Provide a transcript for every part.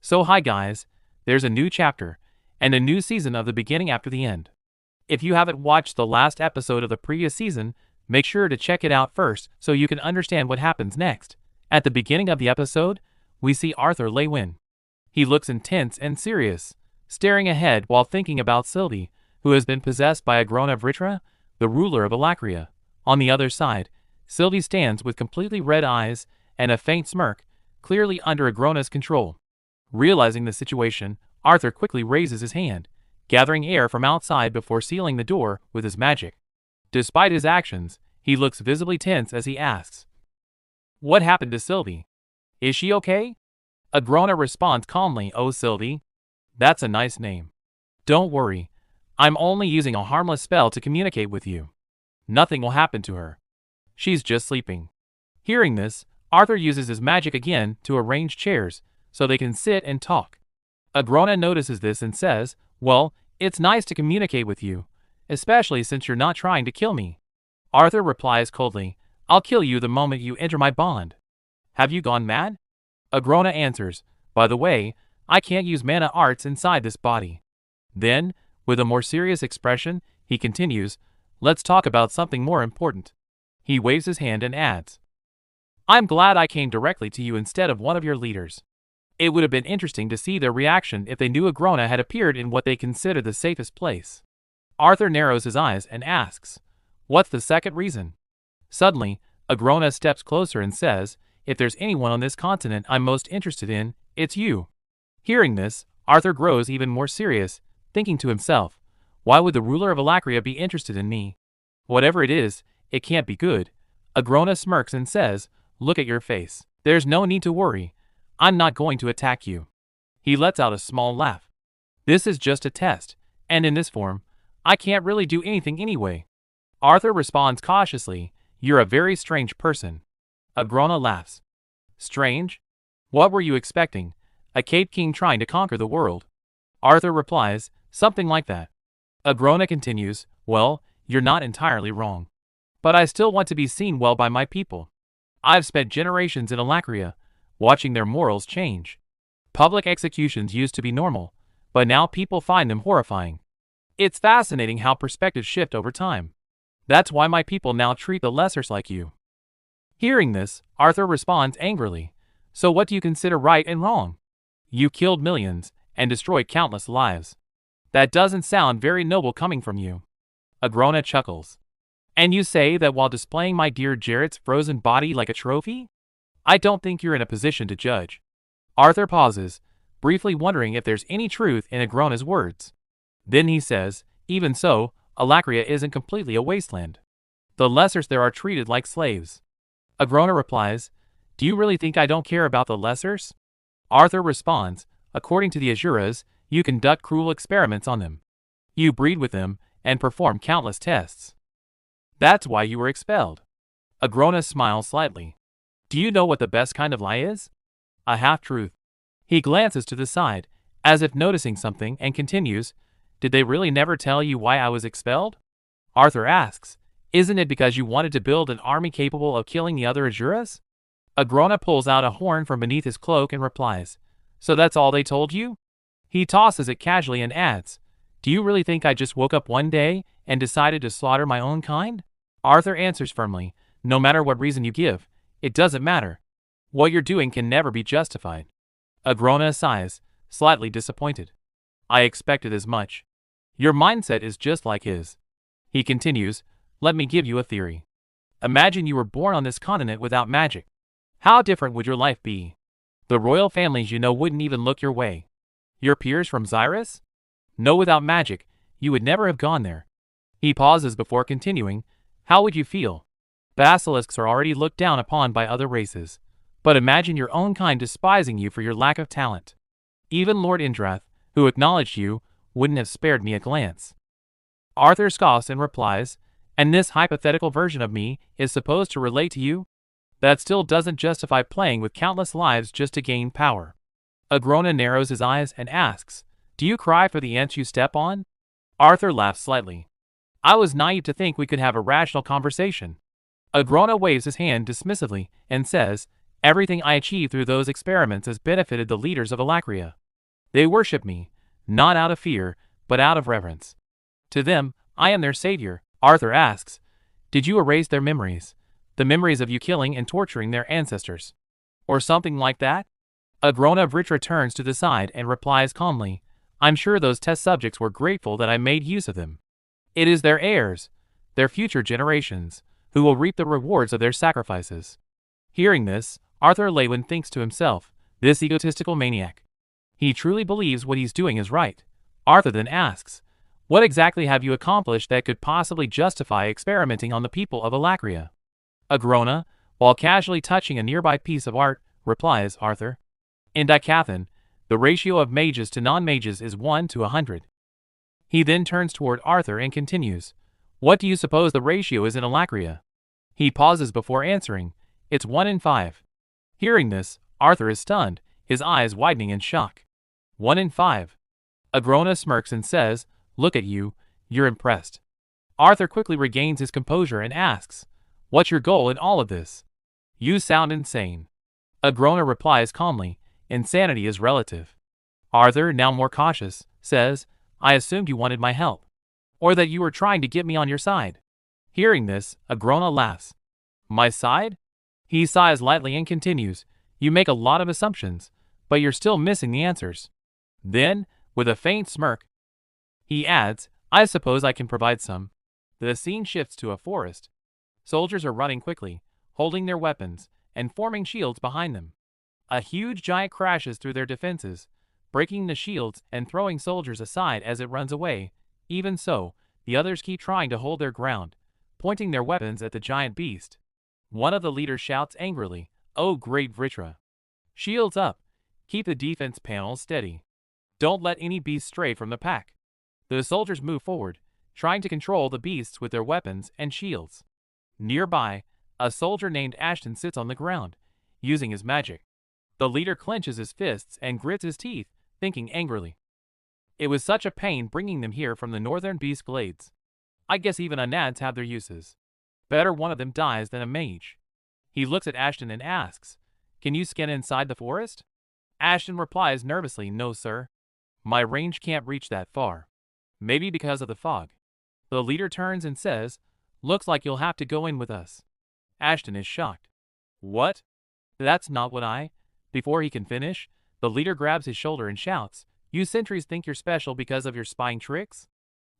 So hi guys, there's a new chapter, and a new season of the beginning after the end. If you haven't watched the last episode of the previous season, make sure to check it out first so you can understand what happens next. At the beginning of the episode, we see Arthur Lei Win. He looks intense and serious, staring ahead while thinking about Sylvie, who has been possessed by Agrona Vritra, the ruler of Alakria. On the other side, Sylvie stands with completely red eyes and a faint smirk, clearly under Agrona's control. Realizing the situation, Arthur quickly raises his hand, gathering air from outside before sealing the door with his magic. Despite his actions, he looks visibly tense as he asks, "What happened to Sylvie? Is she okay?" Agrona responds calmly, "Oh Sylvie, that's a nice name. Don't worry, I'm only using a harmless spell to communicate with you. Nothing will happen to her. She's just sleeping." Hearing this, Arthur uses his magic again to arrange chairs so they can sit and talk. Agrona notices this and says, "Well, it's nice to communicate with you, especially since you're not trying to kill me." Arthur replies coldly, "I'll kill you the moment you enter my bond. Have you gone mad?" Agrona answers, "By the way, I can't use mana arts inside this body." Then, with a more serious expression, he continues, "Let's talk about something more important." He waves his hand and adds, "I'm glad I came directly to you instead of one of your leaders. It would have been interesting to see their reaction if they knew Agrona had appeared in what they consider the safest place." Arthur narrows his eyes and asks, "What's the second reason?" Suddenly, Agrona steps closer and says, "If there's anyone on this continent I'm most interested in, it's you." Hearing this, Arthur grows even more serious, thinking to himself, "Why would the ruler of Alakria be interested in me? Whatever it is, it can't be good." Agrona smirks and says, "Look at your face. There's no need to worry. I'm not going to attack you." He lets out a small laugh. "This is just a test, and in this form, I can't really do anything anyway." Arthur responds cautiously, "You're a very strange person." Agrona laughs. "Strange? What were you expecting? A cave king trying to conquer the world?" Arthur replies, "Something like that." Agrona continues, "Well, you're not entirely wrong. But I still want to be seen well by my people. I've spent generations in Alakria, watching their morals change. Public executions used to be normal, but now people find them horrifying. It's fascinating how perspectives shift over time. That's why my people now treat the lessers like you." Hearing this, Arthur responds angrily, "So what do you consider right and wrong? You killed millions and destroyed countless lives. That doesn't sound very noble coming from you." Agrona chuckles. "And you say that while displaying my dear Jarrett's frozen body like a trophy? I don't think you're in a position to judge." Arthur pauses, briefly wondering if there's any truth in Agrona's words. Then he says, "Even so, Alakria isn't completely a wasteland. The lessers there are treated like slaves." Agrona replies, "Do you really think I don't care about the lessers?" Arthur responds, "According to the Azuras, you conduct cruel experiments on them. You breed with them and perform countless tests. That's why you were expelled." Agrona smiles slightly. "Do you know what the best kind of lie is? A half-truth." He glances to the side, as if noticing something, and continues, "Did they really never tell you why I was expelled?" Arthur asks, "Isn't it because you wanted to build an army capable of killing the other Azuras?" Agrona pulls out a horn from beneath his cloak and replies, "So that's all they told you?" He tosses it casually and adds, "Do you really think I just woke up one day and decided to slaughter my own kind?" Arthur answers firmly, "No matter what reason you give, it doesn't matter. What you're doing can never be justified." Agrona sighs, slightly disappointed. "I expected as much. Your mindset is just like his." He continues, "Let me give you a theory. Imagine you were born on this continent without magic. How different would your life be? The royal families you know wouldn't even look your way. Your peers from Xyrus? No, without magic, you would never have gone there." He pauses before continuing, "How would you feel? Basilisks are already looked down upon by other races. But imagine your own kind despising you for your lack of talent. Even Lord Indrath, who acknowledged you, wouldn't have spared me a glance." Arthur scoffs and replies, "And this hypothetical version of me is supposed to relate to you? That still doesn't justify playing with countless lives just to gain power." Agrona narrows his eyes and asks, "Do you cry for the ants you step on?" Arthur laughs slightly. "I was naive to think we could have a rational conversation." Agrona waves his hand dismissively and says, Everything I achieved through those experiments has benefited the leaders of Alacria. They worship me, not out of fear, but out of reverence. To them, I am their savior. Arthur asks, did you erase their memories? The memories of you killing and torturing their ancestors? Or something like that? Agrona Vritra turns to the side and replies calmly, I'm sure those test subjects were grateful that I made use of them. It is their heirs, their future generations, who will reap the rewards of their sacrifices. Hearing this, Arthur Lewin thinks to himself, this egotistical maniac. He truly believes what he's doing is right. Arthur then asks, what exactly have you accomplished that could possibly justify experimenting on the people of Alacria? Agrona, while casually touching a nearby piece of art, replies, Arthur. In Decathlon, the ratio of mages to non-mages is 1 to 100. He then turns toward Arthur and continues, what do you suppose the ratio is in Alacria? He pauses before answering, it's 1 in 5. Hearing this, Arthur is stunned, his eyes widening in shock. 1 in 5. Agrona smirks and says, look at you, you're impressed. Arthur quickly regains his composure and asks, what's your goal in all of this? You sound insane. Agrona replies calmly, insanity is relative. Arthur, now more cautious, says, I assumed you wanted my help. Or that you were trying to get me on your side. Hearing this, Agrona laughs. My side? He sighs lightly and continues, you make a lot of assumptions, but you're still missing the answers. Then, with a faint smirk, he adds, I suppose I can provide some. The scene shifts to a forest. Soldiers are running quickly, holding their weapons, and forming shields behind them. A huge giant crashes through their defenses, breaking the shields and throwing soldiers aside as it runs away. Even so, the others keep trying to hold their ground, pointing their weapons at the giant beast. One of the leaders shouts angrily, oh great Vritra! Shields up! Keep the defense panels steady. Don't let any beast stray from the pack. The soldiers move forward, trying to control the beasts with their weapons and shields. Nearby, a soldier named Ashton sits on the ground, using his magic. The leader clenches his fists and grits his teeth, thinking angrily. It was such a pain bringing them here from the northern beast glades. I guess even Anads have their uses. Better one of them dies than a mage. He looks at Ashton and asks, can you scan inside the forest? Ashton replies nervously, no sir. My range can't reach that far. Maybe because of the fog. The leader turns and says, looks like you'll have to go in with us. Ashton is shocked. What? That's not what I... Before he can finish, the leader grabs his shoulder and shouts, you sentries think you're special because of your spying tricks?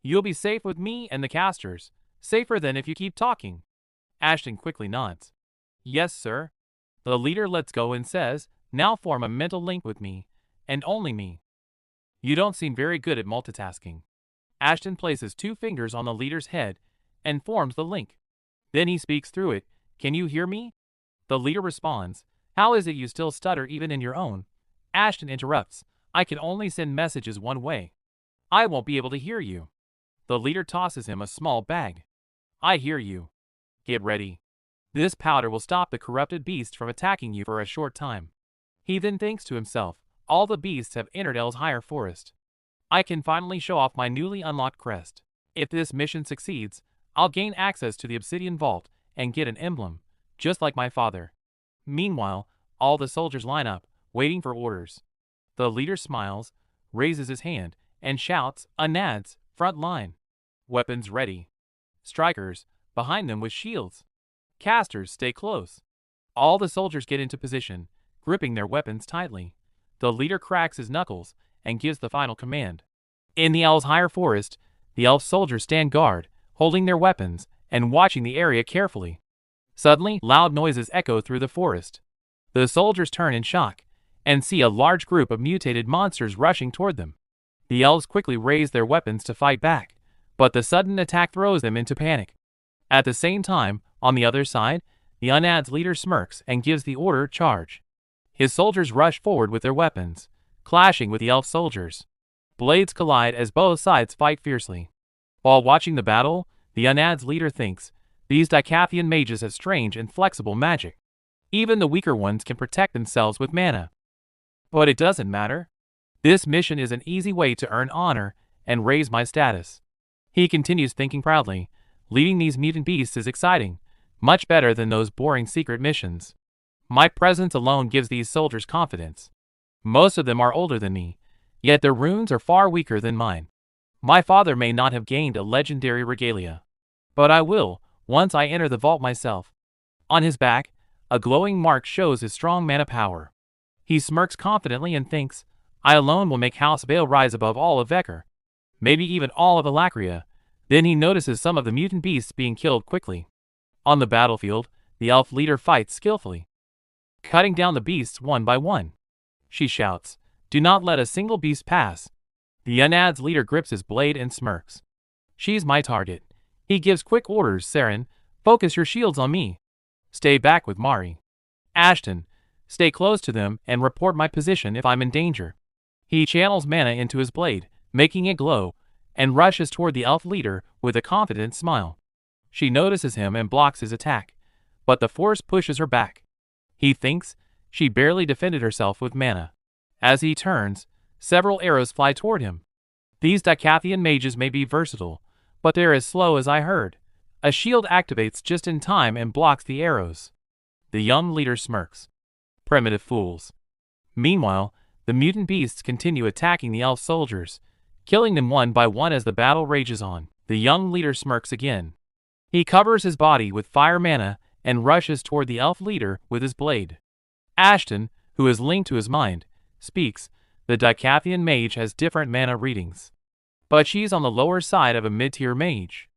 You'll be safe with me and the casters, safer than if you keep talking. Ashton quickly nods. Yes, sir. The leader lets go and says, now form a mental link with me, and only me. You don't seem very good at multitasking. Ashton places 2 fingers on the leader's head and forms the link. Then he speaks through it, can you hear me? The leader responds, how is it you still stutter even in your own? Ashton interrupts, I can only send messages one way. I won't be able to hear you. The leader tosses him a small bag. I hear you. Get ready. This powder will stop the corrupted beast from attacking you for a short time. He then thinks to himself, all the beasts have entered El's higher forest. I can finally show off my newly unlocked crest. If this mission succeeds, I'll gain access to the obsidian vault and get an emblem, just like my father. Meanwhile, all the soldiers line up, waiting for orders. The leader smiles, raises his hand, and shouts, Anads, front line. Weapons ready. Strikers, behind them with shields. Casters, stay close. All the soldiers get into position, gripping their weapons tightly. The leader cracks his knuckles and gives the final command. In the El's higher forest, the elf soldiers stand guard, holding their weapons and watching the area carefully. Suddenly, loud noises echo through the forest. The soldiers turn in shock and see a large group of mutated monsters rushing toward them. The elves quickly raise their weapons to fight back, but the sudden attack throws them into panic. At the same time, on the other side, the Unad's leader smirks and gives the order, charge. His soldiers rush forward with their weapons, clashing with the elf soldiers. Blades collide as both sides fight fiercely. While watching the battle, the Unad's leader thinks, these Decathian mages have strange and flexible magic. Even the weaker ones can protect themselves with mana. But it doesn't matter. This mission is an easy way to earn honor and raise my status. He continues thinking proudly, leading these mutant beasts is exciting, much better than those boring secret missions. My presence alone gives these soldiers confidence. Most of them are older than me, yet their runes are far weaker than mine. My father may not have gained a legendary regalia, but I will, once I enter the vault myself. On his back, a glowing mark shows his strong mana power. He smirks confidently and thinks, I alone will make House Vale rise above all of Vekar, maybe even all of Alacria. Then he notices some of the mutant beasts being killed quickly. On the battlefield, the elf leader fights skillfully, cutting down the beasts one by one. She shouts, do not let a single beast pass. The Unad's leader grips his blade and smirks. She's my target. He gives quick orders. Saren, focus your shields on me. Stay back with Mari. Ashton, stay close to them and report my position if I'm in danger. He channels mana into his blade, making it glow, and rushes toward the elf leader with a confident smile. She notices him and blocks his attack, but the force pushes her back. He thinks she barely defended herself with mana. As he turns, several arrows fly toward him. These Dicathian mages may be versatile, but they're as slow as I heard. A shield activates just in time and blocks the arrows. The young leader smirks. Primitive fools. Meanwhile, the mutant beasts continue attacking the elf soldiers, killing them one by one as the battle rages on. The young leader smirks again. He covers his body with fire mana and rushes toward the elf leader with his blade. Ashton, who is linked to his mind, speaks. The Dicathian mage has different mana readings, but she's on the lower side of a mid-tier mage.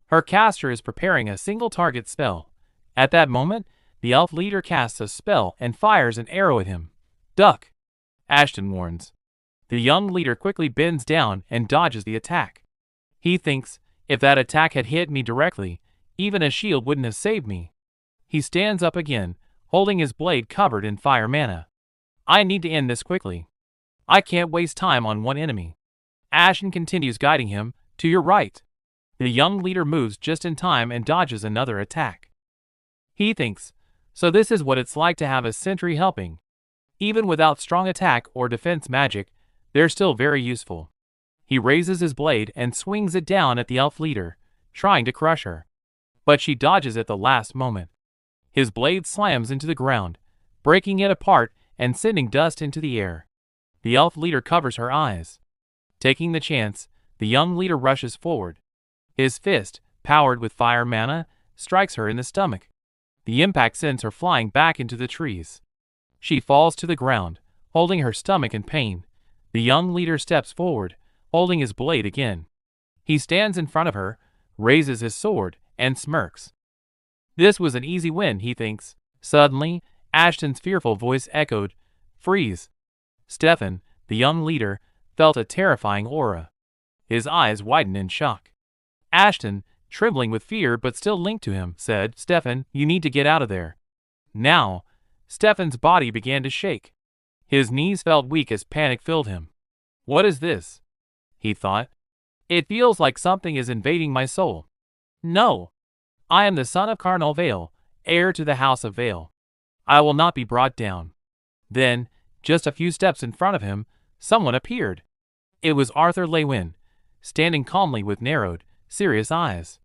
Her caster is preparing a single target spell. At that moment, the elf leader casts a spell and fires an arrow at him. Duck, Ashton warns. The young leader quickly bends down and dodges the attack. He thinks, if that attack had hit me directly, even a shield wouldn't have saved me. He stands up again, holding his blade covered in fire mana. I need to end this quickly. I can't waste time on one enemy. Ashton continues guiding him. To your right. The young leader moves just in time and dodges another attack. He thinks, so this is what it's like to have a sentry helping. Even without strong attack or defense magic, they're still very useful. He raises his blade and swings it down at the elf leader, trying to crush her. But she dodges at the last moment. His blade slams into the ground, breaking it apart and sending dust into the air. The elf leader covers her eyes. Taking the chance, the young leader rushes forward. His fist, powered with fire mana, strikes her in the stomach. The impact sends her flying back into the trees. She falls to the ground, holding her stomach in pain. The young leader steps forward, holding his blade again. He stands in front of her, raises his sword, and smirks. This was an easy win, he thinks. Suddenly, Ashton's fearful voice echoed, freeze. Stefan, the young leader, felt a terrifying aura. His eyes widened in shock. Ashton, trembling with fear but still linked to him, said, Stefan, you need to get out of there. Now, Stefan's body began to shake. His knees felt weak as panic filled him. What is this? He thought. It feels like something is invading my soul. No. I am the son of Cardinal Vale, heir to the House of Vale. I will not be brought down. Then, just a few steps in front of him, someone appeared. It was Arthur Lewin, standing calmly with narrowed, serious eyes.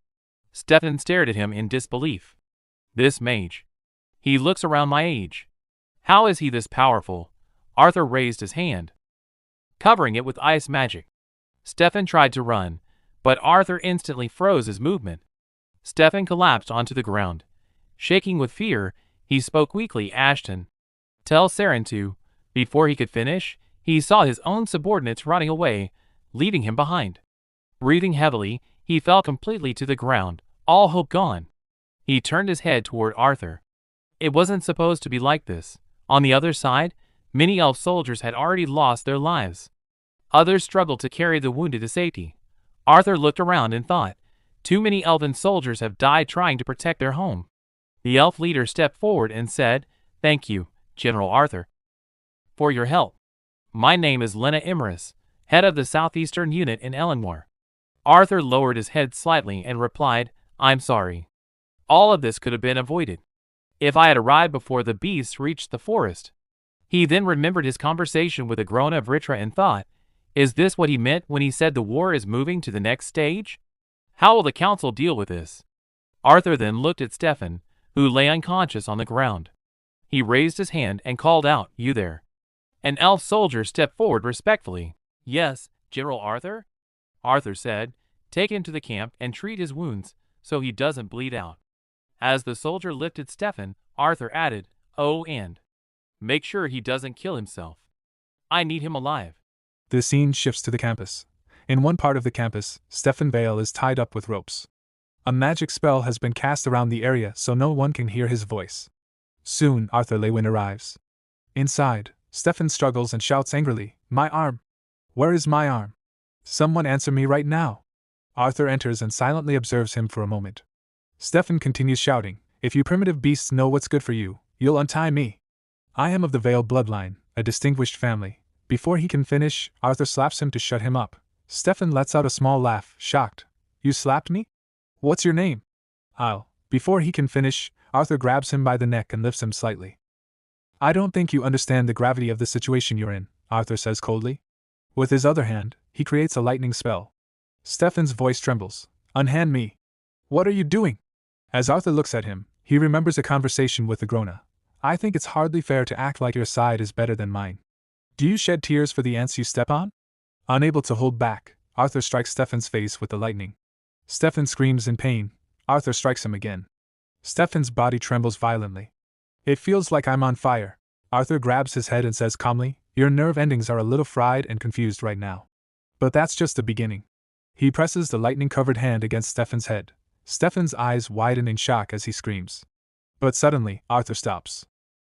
Stefan stared at him in disbelief. This mage. He looks around my age. How is he this powerful? Arthur raised his hand, covering it with ice magic. Stefan tried to run, but Arthur instantly froze his movement. Stefan collapsed onto the ground. Shaking with fear, he spoke weakly. Ashton, tell Saren to. Before he could finish, he saw his own subordinates running away, leaving him behind. Breathing heavily, he fell completely to the ground, all hope gone. He turned his head toward Arthur. It wasn't supposed to be like this. On the other side, many elf soldiers had already lost their lives. Others struggled to carry the wounded to safety. Arthur looked around and thought, too many elven soldiers have died trying to protect their home. The elf leader stepped forward and said, Thank you, General Arthur, for your help. My name is Lena Imris, head of the Southeastern Unit in Elenmore. Arthur lowered his head slightly and replied, I'm sorry. All of this could have been avoided if I had arrived before the beasts reached the forest. He then remembered his conversation with Agrona Vritra and thought, is this what he meant when he said the war is moving to the next stage? How will the council deal with this? Arthur then looked at Stefan, who lay unconscious on the ground. He raised his hand and called out, "You there?" An elf soldier stepped forward respectfully. "Yes, General Arthur?" Arthur said, "Take him to the camp and treat his wounds so he doesn't bleed out." As the soldier lifted Stefan, Arthur added, "Oh, and make sure he doesn't kill himself. I need him alive." The scene shifts to the campus. In one part of the campus, Stefan Vale is tied up with ropes. A magic spell has been cast around the area so no one can hear his voice. Soon, Arthur Lewin arrives. Inside, Stefan struggles and shouts angrily, "My arm! Where is my arm? Someone answer me right now!" Arthur enters and silently observes him for a moment. Stefan continues shouting, "If you primitive beasts know what's good for you, you'll untie me. I am of the Vale bloodline, a distinguished family." Before he can finish, Arthur slaps him to shut him up. Stefan lets out a small laugh, shocked. "You slapped me? What's your name?" "I'll." Before he can finish, Arthur grabs him by the neck and lifts him slightly. "I don't think you understand the gravity of the situation you're in," Arthur says coldly. With his other hand, he creates a lightning spell. Stefan's voice trembles. "Unhand me! What are you doing?" As Arthur looks at him, he remembers a conversation with the Grona. "I think it's hardly fair to act like your side is better than mine. Do you shed tears for the ants you step on?" Unable to hold back, Arthur strikes Stefan's face with the lightning. Stefan screams in pain. Arthur strikes him again. Stefan's body trembles violently. "It feels like I'm on fire." Arthur grabs his head and says calmly, "Your nerve endings are a little fried and confused right now. But that's just the beginning." He presses the lightning-covered hand against Stefan's head. Stefan's eyes widen in shock as he screams. But suddenly, Arthur stops.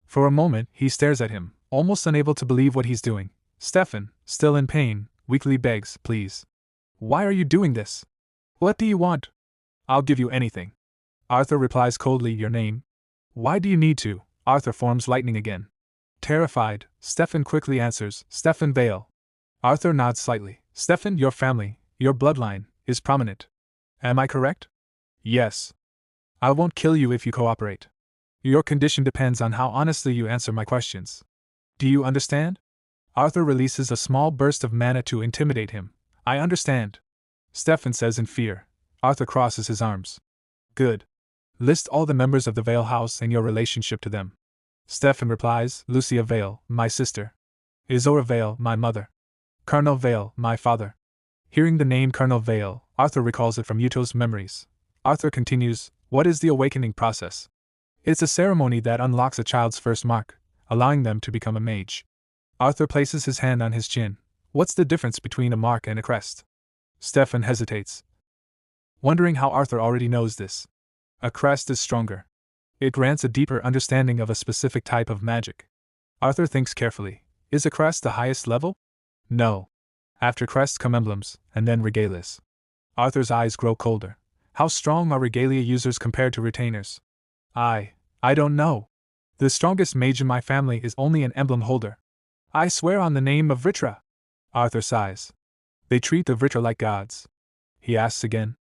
For a moment, he stares at him, almost unable to believe what he's doing. Stefan, still in pain, weakly begs, "Please. Why are you doing this? What do you want?" "I'll give you anything." Arthur replies coldly, "Your name?" "Why do you need to?" Arthur forms lightning again. Terrified, Stefan quickly answers, "Stefan Vale." Arthur nods slightly. "Stefan, your family, your bloodline, is prominent. Am I correct?" "Yes." "I won't kill you if you cooperate. Your condition depends on how honestly you answer my questions. Do you understand?" Arthur releases a small burst of mana to intimidate him. "I understand," Stefan says in fear. Arthur crosses his arms. "Good. List all the members of the Vale house and your relationship to them." Stefan replies, "Lucia Vale, my sister. Izora Vale, my mother. Colonel Vale, my father." Hearing the name Colonel Vale, Arthur recalls it from Yuto's memories. Arthur continues, "What is the awakening process?" "It's a ceremony that unlocks a child's first mark, allowing them to become a mage." Arthur places his hand on his chin. "What's the difference between a mark and a crest?" Stefan hesitates, wondering how Arthur already knows this. "A crest is stronger. It grants a deeper understanding of a specific type of magic." Arthur thinks carefully. "Is a crest the highest level?" "No. After crests come emblems, and then regalias." Arthur's eyes grow colder. "How strong are regalia users compared to retainers?" I don't know. The strongest mage in my family is only an emblem holder." "I swear on the name of Vritra." Arthur sighs. "They treat the Vritra like gods." He asks again,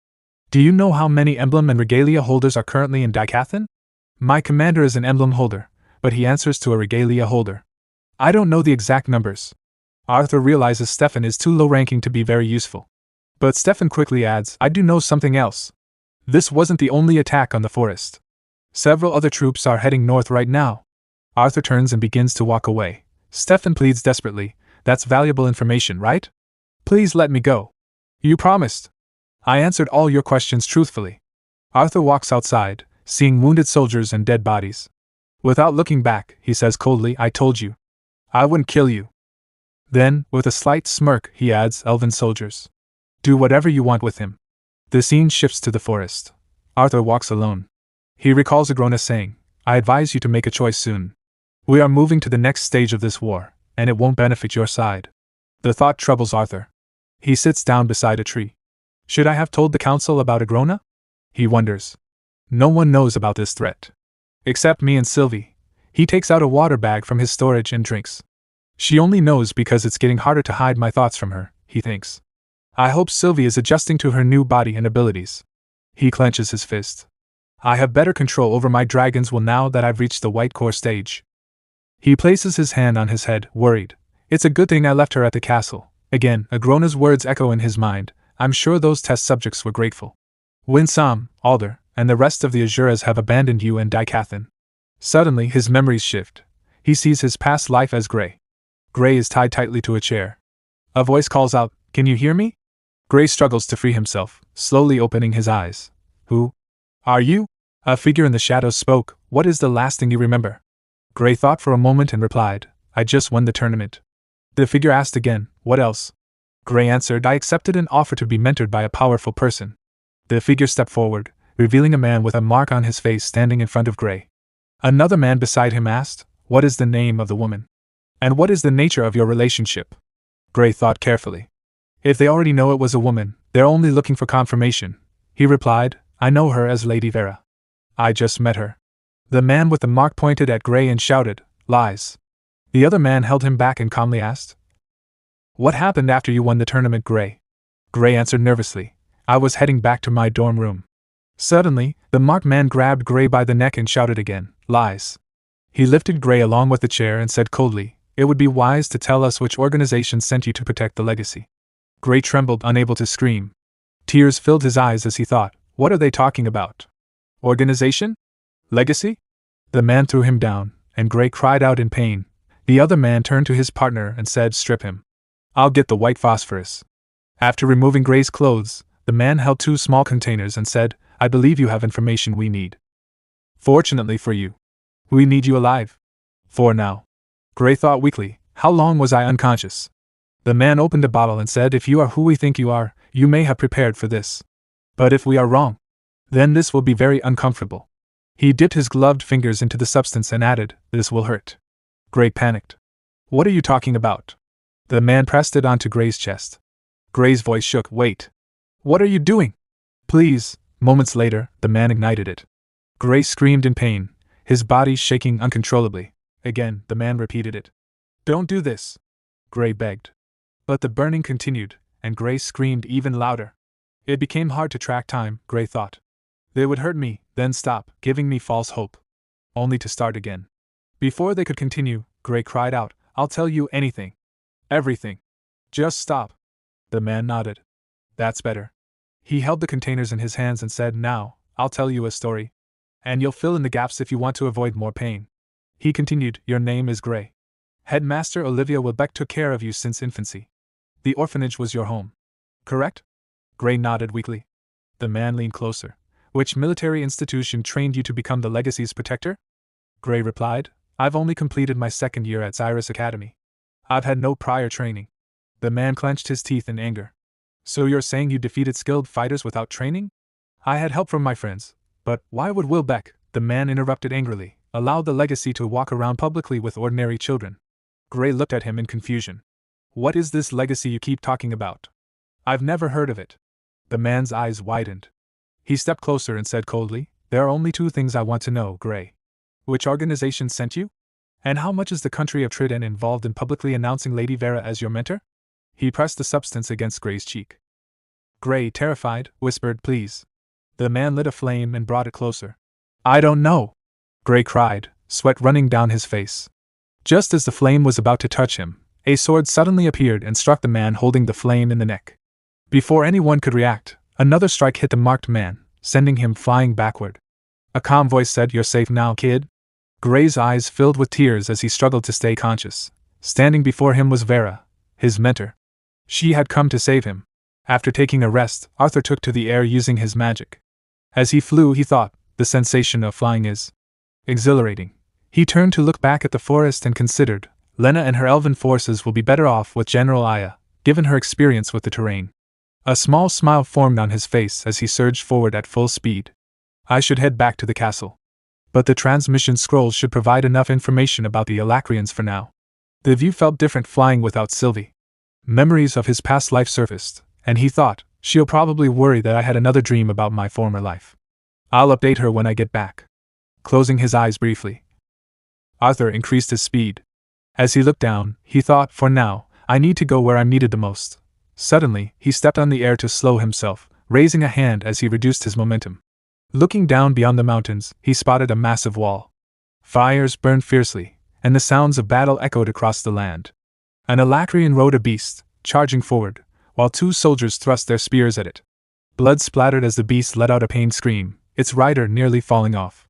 "Do you know how many emblem and regalia holders are currently in Daikathan?" "My commander is an emblem holder, but he answers to a regalia holder." "I don't know the exact numbers." Arthur realizes Stefan is too low-ranking to be very useful. But Stefan quickly adds, "I do know something else. This wasn't the only attack on the forest. Several other troops are heading north right now." Arthur turns and begins to walk away. Stefan pleads desperately, "That's valuable information, right? Please let me go. You promised." "I answered all your questions truthfully." Arthur walks outside, seeing wounded soldiers and dead bodies. Without looking back, he says coldly, "I told you. I wouldn't kill you." Then, with a slight smirk, he adds, "Elven soldiers. Do whatever you want with him." The scene shifts to the forest. Arthur walks alone. He recalls Agrona saying, "I advise you to make a choice soon. We are moving to the next stage of this war, and it won't benefit your side." The thought troubles Arthur. He sits down beside a tree. Should I have told the council about Agrona? He wonders. No one knows about this threat. Except me and Sylvie. He takes out a water bag from his storage and drinks. She only knows because it's getting harder to hide my thoughts from her, he thinks. I hope Sylvie is adjusting to her new body and abilities. He clenches his fist. I have better control over my dragons now that I've reached the white core stage. He places his hand on his head, worried. It's a good thing I left her at the castle. Again, Agrona's words echo in his mind. I'm sure those test subjects were grateful. Winsam, Alder, and the rest of the Azuras have abandoned you and Daikathan. Suddenly, his memories shift. He sees his past life as Gray. Gray is tied tightly to a chair. A voice calls out, "Can you hear me?" Gray struggles to free himself, slowly opening his eyes. "Who are you?" A figure in the shadows spoke. "What is the last thing you remember?" Gray thought for a moment and replied, "I just won the tournament." The figure asked again, "What else?" Gray answered, "I accepted an offer to be mentored by a powerful person." The figure stepped forward, revealing a man with a mark on his face standing in front of Gray. Another man beside him asked, "What is the name of the woman? And what is the nature of your relationship?" Gray thought carefully. If they already know it was a woman, they're only looking for confirmation. He replied, "I know her as Lady Vera. I just met her." The man with the mark pointed at Gray and shouted, "Lies." The other man held him back and calmly asked, "What happened after you won the tournament, Gray?" Gray answered nervously, "I was heading back to my dorm room." Suddenly, the marked man grabbed Gray by the neck and shouted again, "Lies." He lifted Gray along with the chair and said coldly, "It would be wise to tell us which organization sent you to protect the legacy." Gray trembled, unable to scream. Tears filled his eyes as he thought, "What are they talking about? Organization? Legacy?" The man threw him down, and Gray cried out in pain. The other man turned to his partner and said, "Strip him. I'll get the white phosphorus." After removing Gray's clothes, the man held 2 small containers and said, "I believe you have information we need. Fortunately for you, we need you alive. For now." Gray thought weakly, "How long was I unconscious?" The man opened a bottle and said, "If you are who we think you are, you may have prepared for this. But if we are wrong, then this will be very uncomfortable." He dipped his gloved fingers into the substance and added, "This will hurt." Gray panicked. "What are you talking about?" The man pressed it onto Gray's chest. Gray's voice shook. "Wait. What are you doing? Please." Moments later, the man ignited it. Gray screamed in pain, his body shaking uncontrollably. Again, the man repeated it. "Don't do this," Gray begged. But the burning continued, and Gray screamed even louder. It became hard to track time, Gray thought. They would hurt me, then stop, giving me false hope. Only to start again. Before they could continue, Gray cried out, "I'll tell you anything. Everything. Just stop." The man nodded. "That's better." He held the containers in his hands and said, "Now, I'll tell you a story. And you'll fill in the gaps if you want to avoid more pain." He continued, "Your name is Gray. Headmaster Olivia Wilbeck took care of you since infancy. The orphanage was your home. Correct?" Gray nodded weakly. The man leaned closer. "Which military institution trained you to become the legacy's protector?" Gray replied, "I've only completed my 2nd year at Cyrus Academy. I've had no prior training." The man clenched his teeth in anger. "So you're saying you defeated skilled fighters without training?" "I had help from my friends. But why would Wilbeck," the man interrupted angrily, "allow the legacy to walk around publicly with ordinary children?" Gray looked at him in confusion. "What is this legacy you keep talking about? I've never heard of it." The man's eyes widened. He stepped closer and said coldly, "There are only 2 things I want to know, Gray. Which organization sent you? And how much is the country of Trident involved in publicly announcing Lady Vera as your mentor?" He pressed the substance against Gray's cheek. Gray, terrified, whispered, "Please." The man lit a flame and brought it closer. "I don't know," Gray cried, sweat running down his face. Just as the flame was about to touch him, a sword suddenly appeared and struck the man holding the flame in the neck. Before anyone could react, another strike hit the marked man, sending him flying backward. A calm voice said, "You're safe now, kid." Gray's eyes filled with tears as he struggled to stay conscious. Standing before him was Vera, his mentor. She had come to save him. After taking a rest, Arthur took to the air using his magic. As he flew, he thought, the sensation of flying is exhilarating. He turned to look back at the forest and considered, Lena and her elven forces will be better off with General Aya, given her experience with the terrain. A small smile formed on his face as he surged forward at full speed. "I should head back to the castle. But the transmission scrolls should provide enough information about the Alacrians for now." The view felt different flying without Sylvie. Memories of his past life surfaced, and he thought, "She'll probably worry that I had another dream about my former life. I'll update her when I get back." Closing his eyes briefly, Arthur increased his speed. As he looked down, he thought, "For now, I need to go where I'm needed the most." Suddenly, he stepped on the air to slow himself, raising a hand as he reduced his momentum. Looking down beyond the mountains, he spotted a massive wall. Fires burned fiercely, and the sounds of battle echoed across the land. An Alacrian rode a beast, charging forward, while 2 soldiers thrust their spears at it. Blood splattered as the beast let out a pained scream, its rider nearly falling off.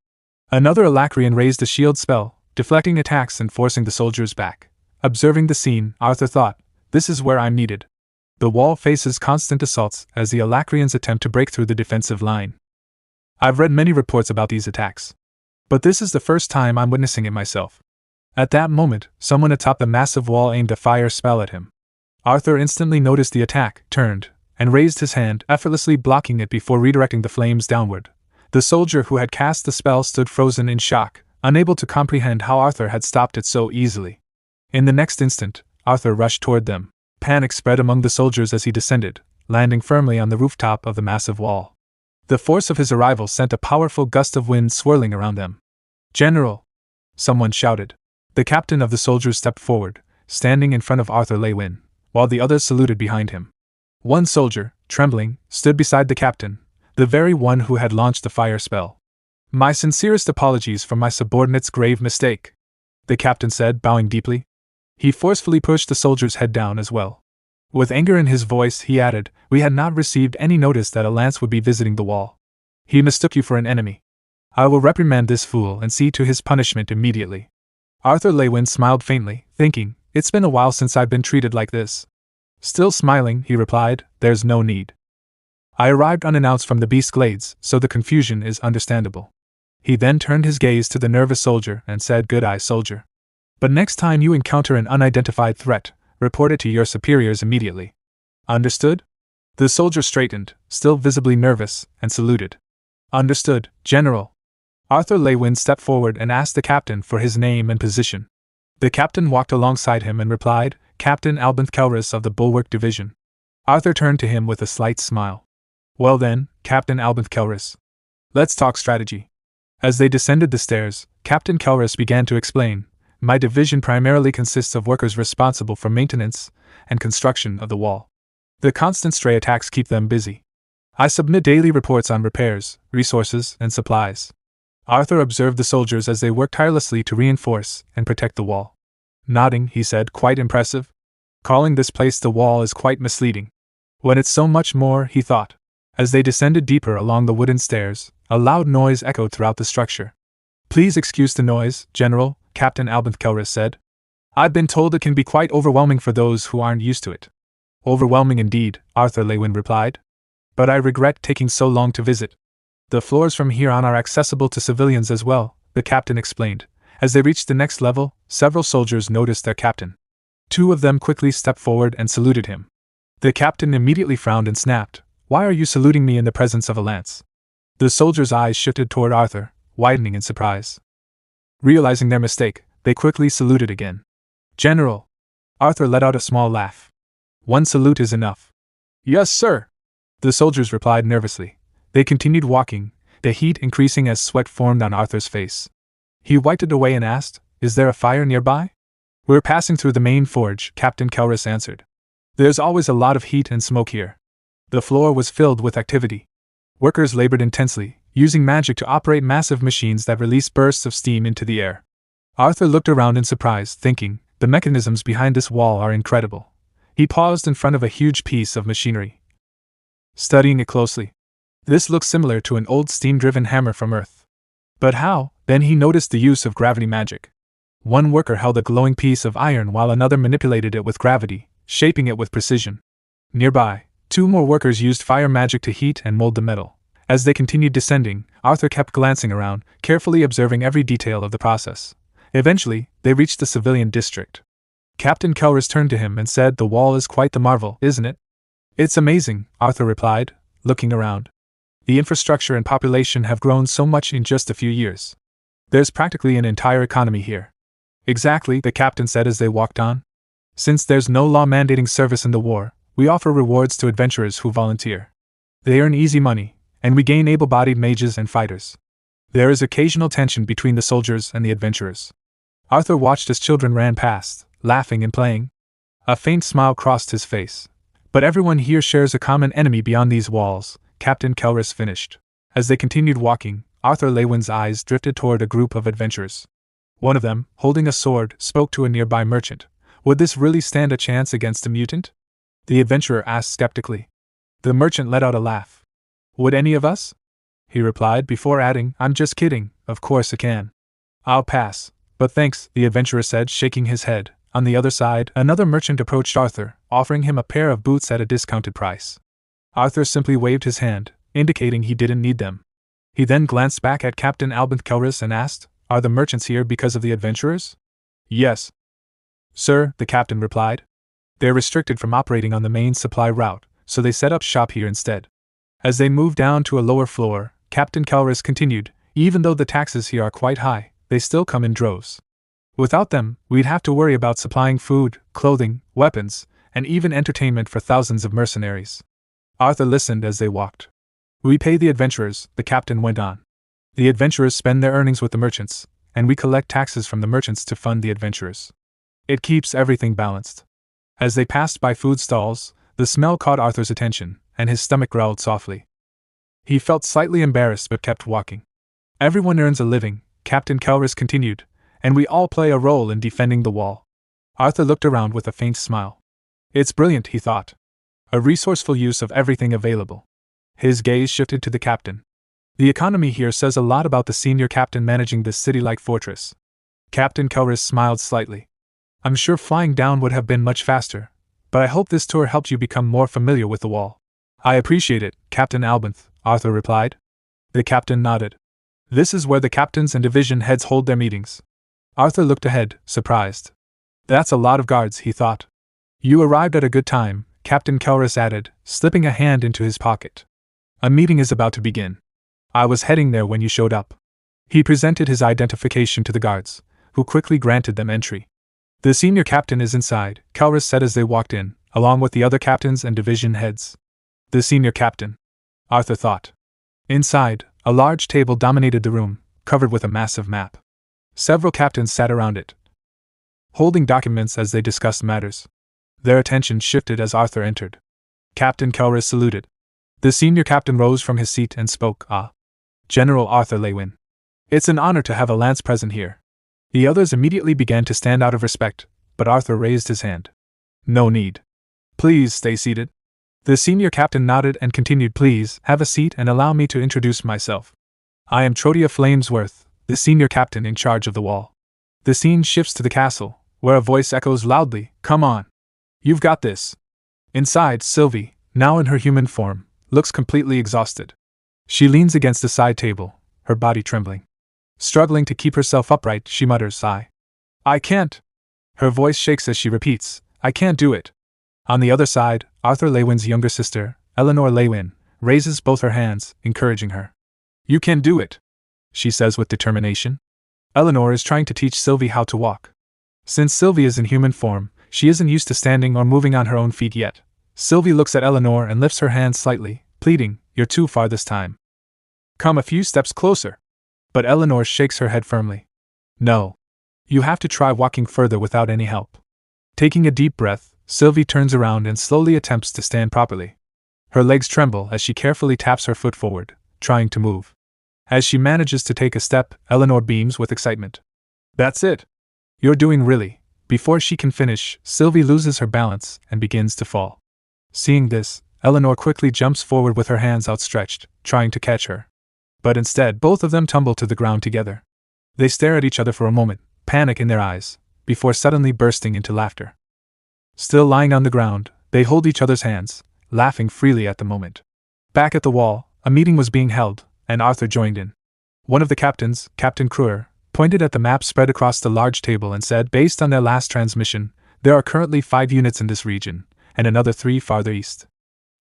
Another Alacrian raised a shield spell, deflecting attacks and forcing the soldiers back. Observing the scene, Arthur thought, this is where I'm needed. The wall faces constant assaults as the Alacrians attempt to break through the defensive line. I've read many reports about these attacks, but this is the first time I'm witnessing it myself. At that moment, someone atop the massive wall aimed a fire spell at him. Arthur instantly noticed the attack, turned, and raised his hand, effortlessly blocking it before redirecting the flames downward. The soldier who had cast the spell stood frozen in shock, unable to comprehend how Arthur had stopped it so easily. In the next instant, Arthur rushed toward them. Panic spread among the soldiers as he descended, landing firmly on the rooftop of the massive wall. The force of his arrival sent a powerful gust of wind swirling around them. "General!" someone shouted. The captain of the soldiers stepped forward, standing in front of Arthur Lewin, while the others saluted behind him. One soldier, trembling, stood beside the captain, the very one who had launched the fire spell. "My sincerest apologies for my subordinate's grave mistake," the captain said, bowing deeply. He forcefully pushed the soldier's head down as well. With anger in his voice, he added, "We had not received any notice that a lance would be visiting the wall. He mistook you for an enemy. I will reprimand this fool and see to his punishment immediately." Arthur Lewin smiled faintly, thinking, "It's been a while since I've been treated like this." Still smiling, he replied, "There's no need. I arrived unannounced from the Beast Glades, so the confusion is understandable." He then turned his gaze to the nervous soldier and said, "Good eye, soldier. But next time you encounter an unidentified threat, report it to your superiors immediately. Understood?" The soldier straightened, still visibly nervous, and saluted. "Understood, General." Arthur Lewin stepped forward and asked the captain for his name and position. The captain walked alongside him and replied, "Captain Albinth Kelris of the Bulwark Division." Arthur turned to him with a slight smile. "Well then, Captain Albinth Kelris. Let's talk strategy." As they descended the stairs, Captain Kelris began to explain, "My division primarily consists of workers responsible for maintenance and construction of the wall. The constant stray attacks keep them busy. I submit daily reports on repairs, resources, and supplies." Arthur observed the soldiers as they worked tirelessly to reinforce and protect the wall. Nodding, he said, "Quite impressive. Calling this place the wall is quite misleading. When it's so much more," he thought. As they descended deeper along the wooden stairs, a loud noise echoed throughout the structure. "Please excuse the noise, General," Captain Albinth Kelris said. "I've been told it can be quite overwhelming for those who aren't used to it." "Overwhelming indeed," Arthur Lewin replied. "But I regret taking so long to visit. The floors from here on are accessible to civilians as well," the captain explained. As they reached the next level, several soldiers noticed their captain. Two of them quickly stepped forward and saluted him. The captain immediately frowned and snapped, "Why are you saluting me in the presence of a lance?" The soldiers' eyes shifted toward Arthur, widening in surprise. Realizing their mistake, they quickly saluted again. "General!" Arthur let out a small laugh. "One salute is enough." "Yes, sir," the soldiers replied nervously. They continued walking, the heat increasing as sweat formed on Arthur's face. He wiped it away and asked, "Is there a fire nearby?" "We're passing through the main forge," Captain Kelris answered. "There's always a lot of heat and smoke here." The floor was filled with activity. Workers labored intensely, using magic to operate massive machines that released bursts of steam into the air. Arthur looked around in surprise, thinking, the mechanisms behind this wall are incredible. He paused in front of a huge piece of machinery, studying it closely. This looked similar to an old steam-driven hammer from Earth. But how? Then he noticed the use of gravity magic. One worker held a glowing piece of iron while another manipulated it with gravity, shaping it with precision. Nearby, two more workers used fire magic to heat and mold the metal. As they continued descending, Arthur kept glancing around, carefully observing every detail of the process. Eventually, they reached the civilian district. Captain Kelris turned to him and said, "The wall is quite the marvel, isn't it?" "It's amazing," Arthur replied, looking around. "The infrastructure and population have grown so much in just a few years. There's practically an entire economy here." "Exactly," the captain said as they walked on. "Since there's no law mandating service in the war, we offer rewards to adventurers who volunteer. They earn easy money, and we gain able-bodied mages and fighters. There is occasional tension between the soldiers and the adventurers." Arthur watched as children ran past, laughing and playing. A faint smile crossed his face. "But everyone here shares a common enemy beyond these walls," Captain Kelris finished. As they continued walking, Arthur Lewin's eyes drifted toward a group of adventurers. One of them, holding a sword, spoke to a nearby merchant. "Would this really stand a chance against a mutant?" the adventurer asked skeptically. The merchant let out a laugh. "Would any of us?" he replied before adding, I'm just kidding, of course it can. I'll pass, but thanks, the adventurer said, shaking his head. On the other side, another merchant approached Arthur, offering him a pair of boots at a discounted price. Arthur simply waved his hand, indicating he didn't need them. He then glanced back at Captain Albert Kelris and asked, Are the merchants here because of the adventurers? Yes, sir, the captain replied. They're restricted from operating on the main supply route, so they set up shop here instead. As they moved down to a lower floor, Captain Kelris continued, Even though the taxes here are quite high, they still come in droves. Without them, we'd have to worry about supplying food, clothing, weapons, and even entertainment for thousands of mercenaries. Arthur listened as they walked. We pay the adventurers, the captain went on. The adventurers spend their earnings with the merchants, and we collect taxes from the merchants to fund the adventurers. It keeps everything balanced. As they passed by food stalls, the smell caught Arthur's attention, and his stomach growled softly. He felt slightly embarrassed but kept walking. Everyone earns a living, Captain Kelris continued, and we all play a role in defending the wall. Arthur looked around with a faint smile. It's brilliant, he thought. A resourceful use of everything available. His gaze shifted to the captain. The economy here says a lot about the senior captain managing this city-like fortress. Captain Kelris smiled slightly. I'm sure flying down would have been much faster, but I hope this tour helped you become more familiar with the wall. I appreciate it, Captain Albinth, Arthur replied. The captain nodded. This is where the captains and division heads hold their meetings. Arthur looked ahead, surprised. That's a lot of guards, he thought. You arrived at a good time, Captain Kelris added, slipping a hand into his pocket. A meeting is about to begin. I was heading there when you showed up. He presented his identification to the guards, who quickly granted them entry. The senior captain is inside, Kelris said as they walked in, along with the other captains and division heads. The senior captain, Arthur thought. Inside, a large table dominated the room, covered with a massive map. Several captains sat around it, holding documents as they discussed matters. Their attention shifted as Arthur entered. Captain Kelris saluted. The senior captain rose from his seat and spoke, General Arthur Lewin. It's an honor to have a lance present here. The others immediately began to stand out of respect, but Arthur raised his hand. No need. Please stay seated. The senior captain nodded and continued, Please have a seat and allow me to introduce myself. I am Trodia Flamesworth, the senior captain in charge of the wall. The scene shifts to the castle, where a voice echoes loudly, Come on. You've got this. Inside, Sylvie, now in her human form, looks completely exhausted. She leans against the side table, her body trembling. Struggling to keep herself upright, she mutters, I can't. Her voice shakes as she repeats, I can't do it. On the other side, Arthur Lewin's younger sister, Eleanor Lewin, raises both her hands, encouraging her. You can do it, she says with determination. Eleanor is trying to teach Sylvie how to walk. Since Sylvie is in human form, she isn't used to standing or moving on her own feet yet. Sylvie looks at Eleanor and lifts her hands slightly, pleading, You're too far this time. Come a few steps closer. But Eleanor shakes her head firmly. No. You have to try walking further without any help. Taking a deep breath, Sylvie turns around and slowly attempts to stand properly. Her legs tremble as she carefully taps her foot forward, trying to move. As she manages to take a step, Eleanor beams with excitement. That's it. You're doing really. Before she can finish, Sylvie loses her balance and begins to fall. Seeing this, Eleanor quickly jumps forward with her hands outstretched, trying to catch her. But instead, both of them tumble to the ground together. They stare at each other for a moment, panic in their eyes, before suddenly bursting into laughter. Still lying on the ground, they hold each other's hands, laughing freely at the moment. Back at the wall, a meeting was being held, and Arthur joined in. One of the captains, Captain Kruer, pointed at the map spread across the large table and said, Based on their last transmission, there are currently 5 units in this region, and another 3 farther east.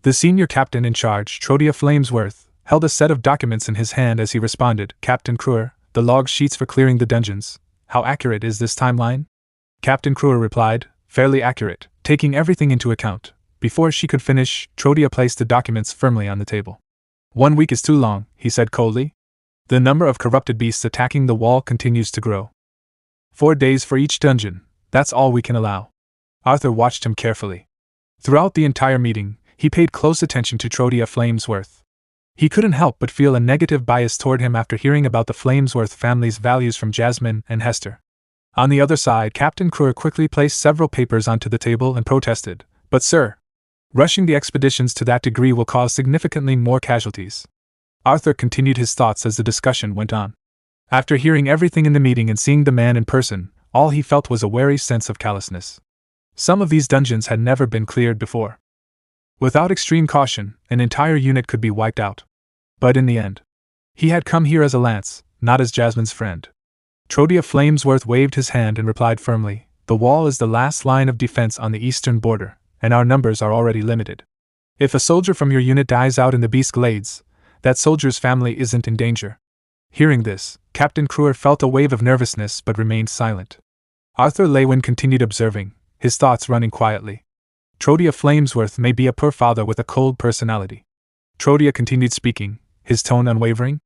The senior captain in charge, Trodia Flamesworth, held a set of documents in his hand as he responded, Captain Kruer, the log sheets for clearing the dungeons. How accurate is this timeline? Captain Kruer replied, Fairly accurate, taking everything into account. Before she could finish, Trodia placed the documents firmly on the table. 1 week is too long, he said coldly. The number of corrupted beasts attacking the wall continues to grow. 4 days for each dungeon, that's all we can allow. Arthur watched him carefully. Throughout the entire meeting, he paid close attention to Trodia Flamesworth. He couldn't help but feel a negative bias toward him after hearing about the Flamesworth family's values from Jasmine and Hester. On the other side, Captain Kruer quickly placed several papers onto the table and protested, But sir, rushing the expeditions to that degree will cause significantly more casualties. Arthur continued his thoughts as the discussion went on. After hearing everything in the meeting and seeing the man in person, all he felt was a wary sense of callousness. Some of these dungeons had never been cleared before. Without extreme caution, an entire unit could be wiped out. But in the end, he had come here as a lance, not as Jasmine's friend. Trodia Flamesworth waved his hand and replied firmly, "The wall is the last line of defense on the eastern border, and our numbers are already limited. If a soldier from your unit dies out in the Beast Glades, that soldier's family isn't in danger." Hearing this, Captain Kruer felt a wave of nervousness but remained silent. Arthur Lewin continued observing, his thoughts running quietly. Trodia Flamesworth may be a poor father with a cold personality. Trodia continued speaking, his tone unwavering.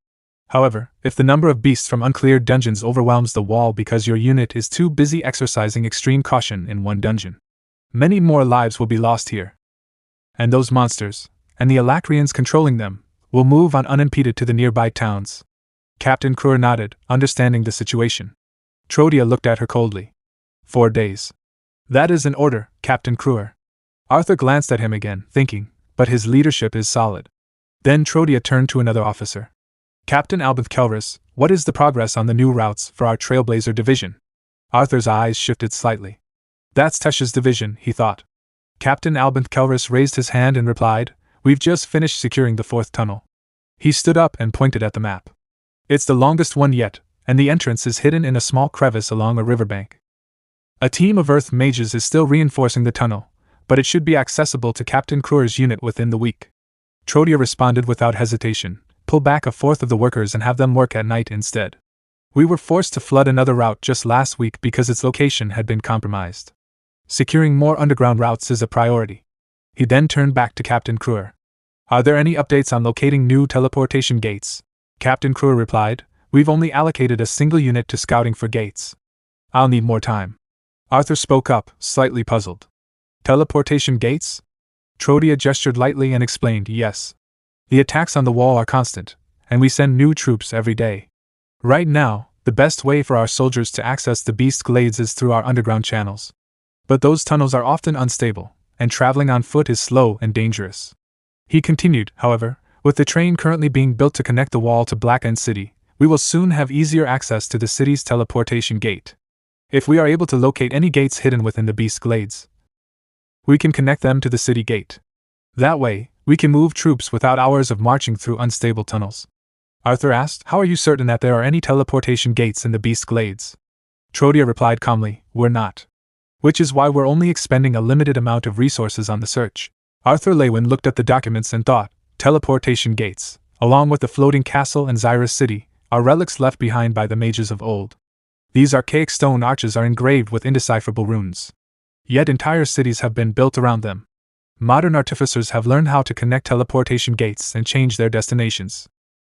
However, if the number of beasts from uncleared dungeons overwhelms the wall because your unit is too busy exercising extreme caution in one dungeon, many more lives will be lost here. And those monsters, and the Alacrians controlling them, will move on unimpeded to the nearby towns. Captain Kruer nodded, understanding the situation. Trodia looked at her coldly. 4 days. That is an order, Captain Kruer. Arthur glanced at him again, thinking, but his leadership is solid. Then Trodia turned to another officer. Captain Albert Kelris, what is the progress on the new routes for our Trailblazer division? Arthur's eyes shifted slightly. That's Tesh's division, he thought. Captain Albert Kelris raised his hand and replied, "We've just finished securing the 4th tunnel." He stood up and pointed at the map. It's the longest one yet, and the entrance is hidden in a small crevice along a riverbank. A team of Earth mages is still reinforcing the tunnel, but it should be accessible to Captain Kruer's unit within the week. Trodia responded without hesitation, "Pull back a fourth of the workers and have them work at night instead. We were forced to flood another route just last week because its location had been compromised. Securing more underground routes is a priority." He then turned back to Captain Kruer. "Are there any updates on locating new teleportation gates?" Captain Kruer replied, "We've only allocated a single unit to scouting for gates. I'll need more time." Arthur spoke up, slightly puzzled. "Teleportation gates?" Trodia gestured lightly and explained, "Yes. The attacks on the wall are constant, and we send new troops every day. Right now, the best way for our soldiers to access the Beast Glades is through our underground channels. But those tunnels are often unstable, and traveling on foot is slow and dangerous." He continued, "However, with the train currently being built to connect the wall to Black End City, we will soon have easier access to the city's teleportation gate. If we are able to locate any gates hidden within the Beast Glades, we can connect them to the city gate. That way, we can move troops without hours of marching through unstable tunnels." Arthur asked, "How are you certain that there are any teleportation gates in the Beast Glades?" Trodia replied calmly, "We're not. Which is why we're only expending a limited amount of resources on the search." Arthur Lewin looked at the documents and thought, teleportation gates, along with the floating castle and Xyrus City, are relics left behind by the mages of old. These archaic stone arches are engraved with indecipherable runes. Yet entire cities have been built around them. Modern artificers have learned how to connect teleportation gates and change their destinations.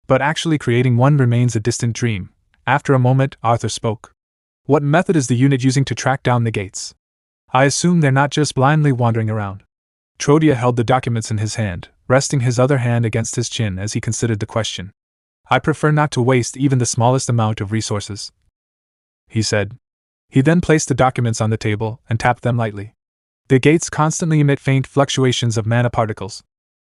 But actually creating one remains a distant dream. After a moment, Arthur spoke. "What method is the unit using to track down the gates? I assume they're not just blindly wandering around." Trodia held the documents in his hand, resting his other hand against his chin as he considered the question. "I prefer not to waste even the smallest amount of resources," he said. He then placed the documents on the table and tapped them lightly. "The gates constantly emit faint fluctuations of mana particles.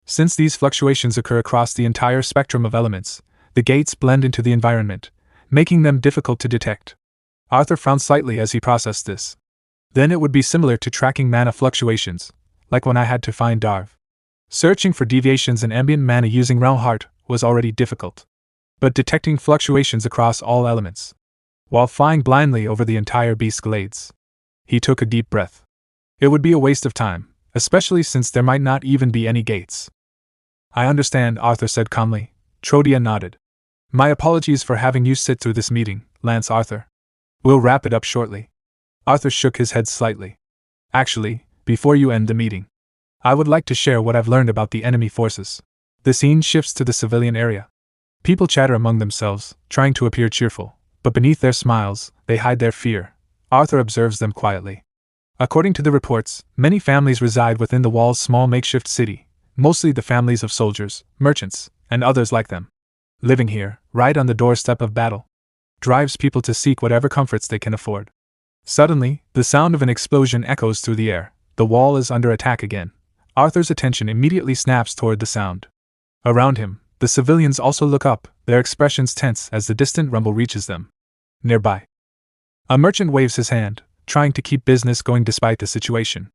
Since these fluctuations occur across the entire spectrum of elements, the gates blend into the environment, making them difficult to detect." Arthur frowned slightly as he processed this. "Then it would be similar to tracking mana fluctuations, like when I had to find Darv. Searching for deviations in ambient mana using Realm Heart was already difficult. But detecting fluctuations across all elements, while flying blindly over the entire Beast Glades." He took a deep breath. "It would be a waste of time, especially since there might not even be any gates." "I understand," Arthur said calmly. Trodia nodded. "My apologies for having you sit through this meeting, Lance Arthur. We'll wrap it up shortly." Arthur shook his head slightly. "Actually, before you end the meeting, I would like to share what I've learned about the enemy forces." The scene shifts to the civilian area. People chatter among themselves, trying to appear cheerful, but beneath their smiles, they hide their fear. Arthur observes them quietly. According to the reports, many families reside within the wall's small makeshift city, mostly the families of soldiers, merchants, and others like them. Living here, right on the doorstep of battle, drives people to seek whatever comforts they can afford. Suddenly, the sound of an explosion echoes through the air. The wall is under attack again. Arthur's attention immediately snaps toward the sound. Around him, The civilians also look up, their expressions tense as the distant rumble reaches them. Nearby, a merchant waves his hand, trying to keep business going despite the situation.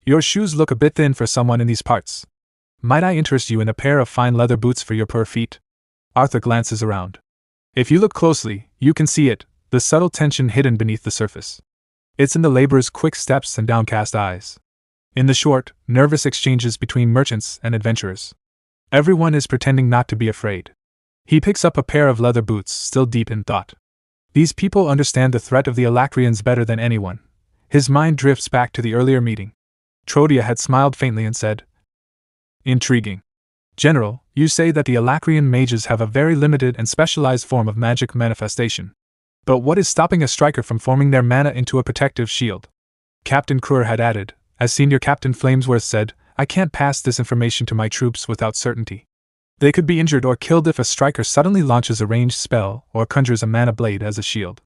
Your shoes look a bit thin for someone in these parts. Might I interest you in a pair of fine leather boots for your poor feet? Arthur glances around. If you look closely, you can see it, the subtle tension hidden beneath the surface. It's in the laborer's quick steps and downcast eyes. In the short, nervous exchanges between merchants and adventurers. Everyone is pretending not to be afraid. He picks up a pair of leather boots, still deep in thought. These people understand the threat of the Alacrians better than anyone. His mind drifts back to the earlier meeting. Trodia had smiled faintly and said, "Intriguing. General, you say that the Alacrian mages have a very limited and specialized form of magic manifestation. But what is stopping a striker from forming their mana into a protective shield?" Captain Kruer had added, as Senior Captain Flamesworth said, "I can't pass this information to my troops without certainty. They could be injured or killed if a striker suddenly launches a ranged spell or conjures a mana blade as a shield."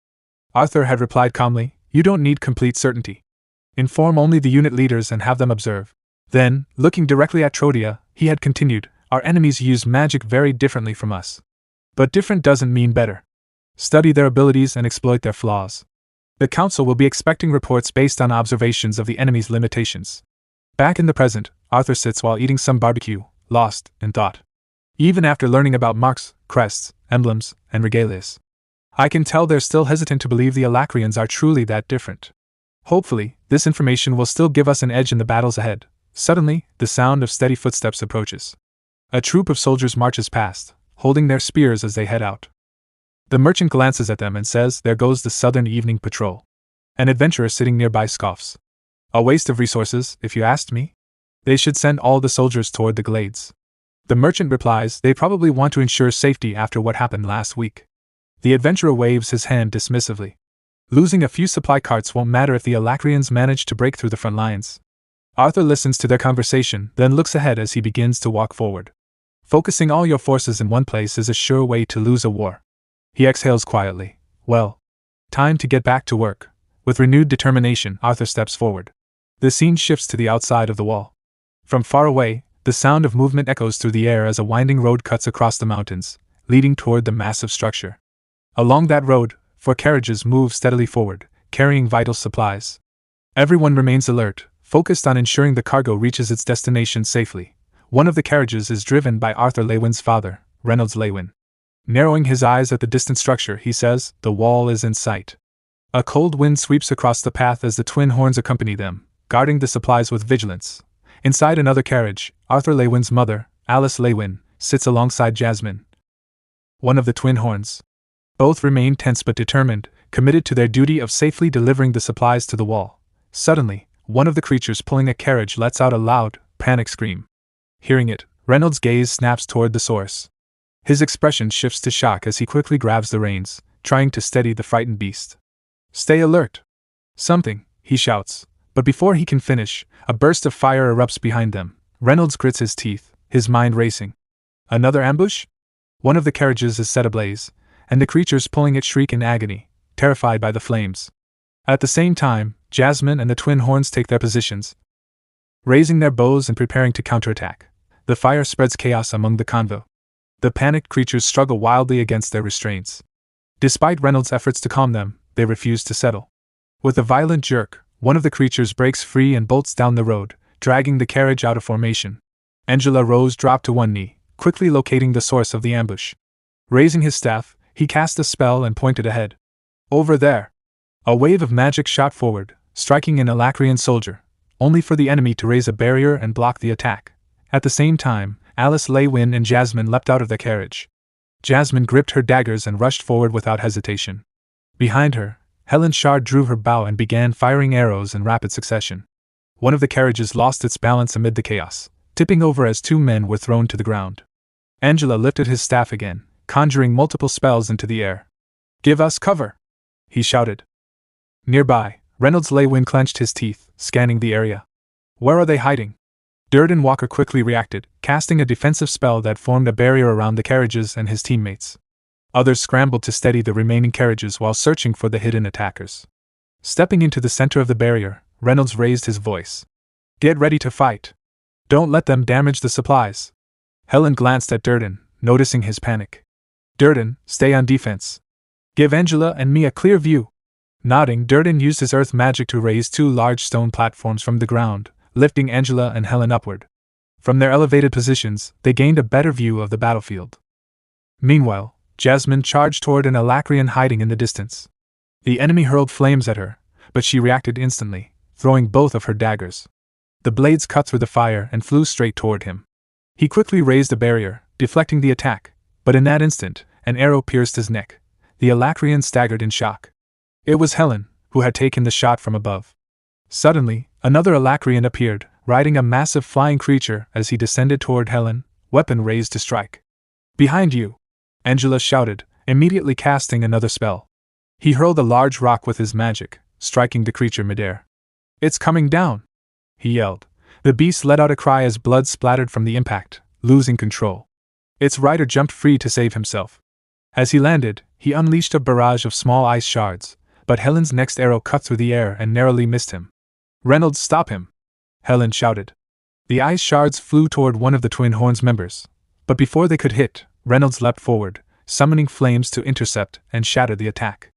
Arthur had replied calmly, "You don't need complete certainty. Inform only the unit leaders and have them observe." Then, looking directly at Trodia, he had continued, "Our enemies use magic very differently from us. But different doesn't mean better. Study their abilities and exploit their flaws. The Council will be expecting reports based on observations of the enemy's limitations." Back in the present, Arthur sits while eating some barbecue, lost in thought. Even after learning about marks, crests, emblems, and regalias, I can tell they're still hesitant to believe the Alacrians are truly that different. Hopefully, this information will still give us an edge in the battles ahead. Suddenly, the sound of steady footsteps approaches. A troop of soldiers marches past, holding their spears as they head out. The merchant glances at them and says, "There goes the Southern Evening Patrol." An adventurer sitting nearby scoffs. "A waste of resources, if you asked me. They should send all the soldiers toward the glades." The merchant replies, "They probably want to ensure safety after what happened last week." The adventurer waves his hand dismissively. Losing a few supply carts won't matter if the Alacrians manage to break through the front lines. Arthur listens to their conversation, then looks ahead as he begins to walk forward. Focusing all your forces in one place is a sure way to lose a war. He exhales quietly. Well, time to get back to work. With renewed determination, Arthur steps forward. The scene shifts to the outside of the wall. From far away, the sound of movement echoes through the air as a winding road cuts across the mountains, leading toward the massive structure. Along that road, 4 carriages move steadily forward, carrying vital supplies. Everyone remains alert, focused on ensuring the cargo reaches its destination safely. One of the carriages is driven by Arthur Leywin's father, Reynolds Leywin. Narrowing his eyes at the distant structure, he says, "The wall is in sight." A cold wind sweeps across the path as the twin horns accompany them, guarding the supplies with vigilance. Inside another carriage, Arthur Leywin's mother, Alice Leywin, sits alongside Jasmine, one of the twin horns. Both remain tense but determined, committed to their duty of safely delivering the supplies to the wall. Suddenly, one of the creatures pulling a carriage lets out a loud, panic scream. Hearing it, Reynolds' gaze snaps toward the source. His expression shifts to shock as he quickly grabs the reins, trying to steady the frightened beast. "Stay alert! Something," he shouts, but before he can finish, a burst of fire erupts behind them. Reynolds grits his teeth, his mind racing. Another ambush? One of the carriages is set ablaze, and the creatures pulling it shriek in agony, terrified by the flames. At the same time, Jasmine and the twin horns take their positions, raising their bows and preparing to counterattack. The fire spreads chaos among the convoy. The panicked creatures struggle wildly against their restraints. Despite Reynolds' efforts to calm them, they refuse to settle. With a violent jerk, one of the creatures breaks free and bolts down the road, dragging the carriage out of formation. Angela Rose dropped to one knee, quickly locating the source of the ambush. Raising his staff, he cast a spell and pointed ahead. "Over there!" A wave of magic shot forward, striking an Alacrian soldier, only for the enemy to raise a barrier and block the attack. At the same time, Alice Leywin and Jasmine leapt out of their carriage. Jasmine gripped her daggers and rushed forward without hesitation. Behind her, Helen Shard drew her bow and began firing arrows in rapid succession. One of the carriages lost its balance amid the chaos, tipping over as 2 men were thrown to the ground. Angela lifted his staff again, conjuring multiple spells into the air. "Give us cover!" he shouted. Nearby, Reynolds Leywin clenched his teeth, scanning the area. "Where are they hiding?" Durden Walker quickly reacted, casting a defensive spell that formed a barrier around the carriages and his teammates. Others scrambled to steady the remaining carriages while searching for the hidden attackers. Stepping into the center of the barrier, Reynolds raised his voice. "Get ready to fight. Don't let them damage the supplies." Helen glanced at Durden, noticing his panic. Durden, stay on defense. Give Angela and me a clear view. Nodding, Durden used his earth magic to raise 2 large stone platforms from the ground, lifting Angela and Helen upward. From their elevated positions, they gained a better view of the battlefield. Meanwhile, Jasmine charged toward an Alacrian hiding in the distance. The enemy hurled flames at her, but she reacted instantly, throwing both of her daggers. The blades cut through the fire and flew straight toward him. He quickly raised a barrier, deflecting the attack, but in that instant, an arrow pierced his neck. The Alacrian staggered in shock. It was Helen, who had taken the shot from above. Suddenly, another Alacrian appeared, riding a massive flying creature as he descended toward Helen, weapon raised to strike. Behind you! Angela shouted, immediately casting another spell. He hurled a large rock with his magic, striking the creature midair. It's coming down! He yelled. The beast let out a cry as blood splattered from the impact, losing control. Its rider jumped free to save himself. As he landed, he unleashed a barrage of small ice shards, but Helen's next arrow cut through the air and narrowly missed him. Reynolds, stop him! Helen shouted. The ice shards flew toward one of the Twin Horns members, but before they could hit, Reynolds leapt forward, summoning flames to intercept and shatter the attack.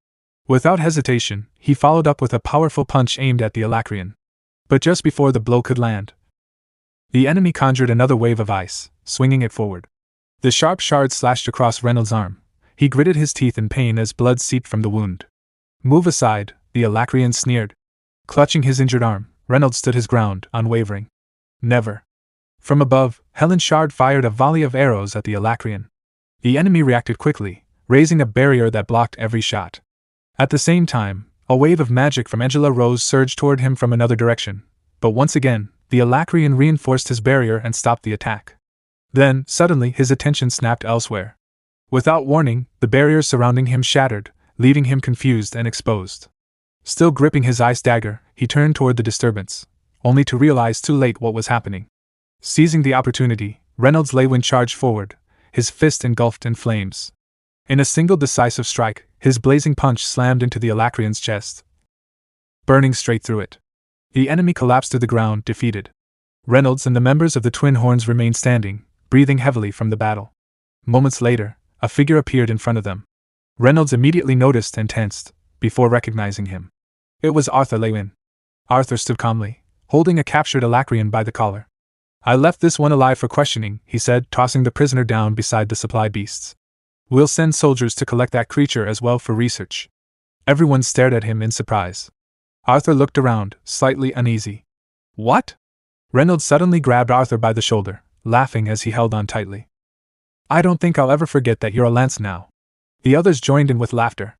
Without hesitation, he followed up with a powerful punch aimed at the Alacrian. But just before the blow could land, the enemy conjured another wave of ice, swinging it forward. The sharp shards slashed across Reynolds' arm. He gritted his teeth in pain as blood seeped from the wound. Move aside, the Alacrian sneered. Clutching his injured arm, Reynolds stood his ground, unwavering. Never. From above, Helen Shard fired a volley of arrows at the Alacrian. The enemy reacted quickly, raising a barrier that blocked every shot. At the same time, a wave of magic from Angela Rose surged toward him from another direction, but once again, the Alacrian reinforced his barrier and stopped the attack. Then, suddenly, his attention snapped elsewhere. Without warning, the barriers surrounding him shattered, leaving him confused and exposed. Still gripping his ice dagger, he turned toward the disturbance, only to realize too late what was happening. Seizing the opportunity, Reynolds Lewin charged forward, his fist engulfed in flames. In a single decisive strike, his blazing punch slammed into the Alacrian's chest, burning straight through it. The enemy collapsed to the ground, defeated. Reynolds and the members of the Twin Horns remained standing, breathing heavily from the battle. Moments later, a figure appeared in front of them. Reynolds immediately noticed and tensed, before recognizing him. It was Arthur Lewin. Arthur stood calmly, holding a captured Alacrian by the collar. I left this one alive for questioning, he said, tossing the prisoner down beside the supply beasts. We'll send soldiers to collect that creature as well for research. Everyone stared at him in surprise. Arthur looked around, slightly uneasy. What? Reynolds suddenly grabbed Arthur by the shoulder, laughing as he held on tightly. I don't think I'll ever forget that you're a lance now. The others joined in with laughter.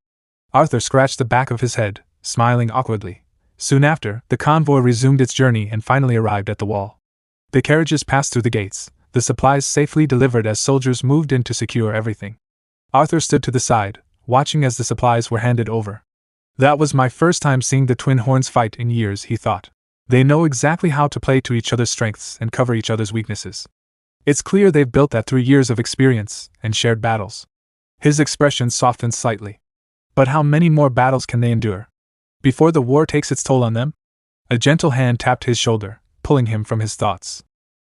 Arthur scratched the back of his head, smiling awkwardly. Soon after, the convoy resumed its journey and finally arrived at the wall. The carriages passed through the gates, the supplies safely delivered as soldiers moved in to secure everything. Arthur stood to the side, watching as the supplies were handed over. That was my first time seeing the Twin Horns fight in years, he thought. They know exactly how to play to each other's strengths and cover each other's weaknesses. It's clear they've built that through years of experience and shared battles. His expression softened slightly. But how many more battles can they endure before the war takes its toll on them? A gentle hand tapped his shoulder, pulling him from his thoughts.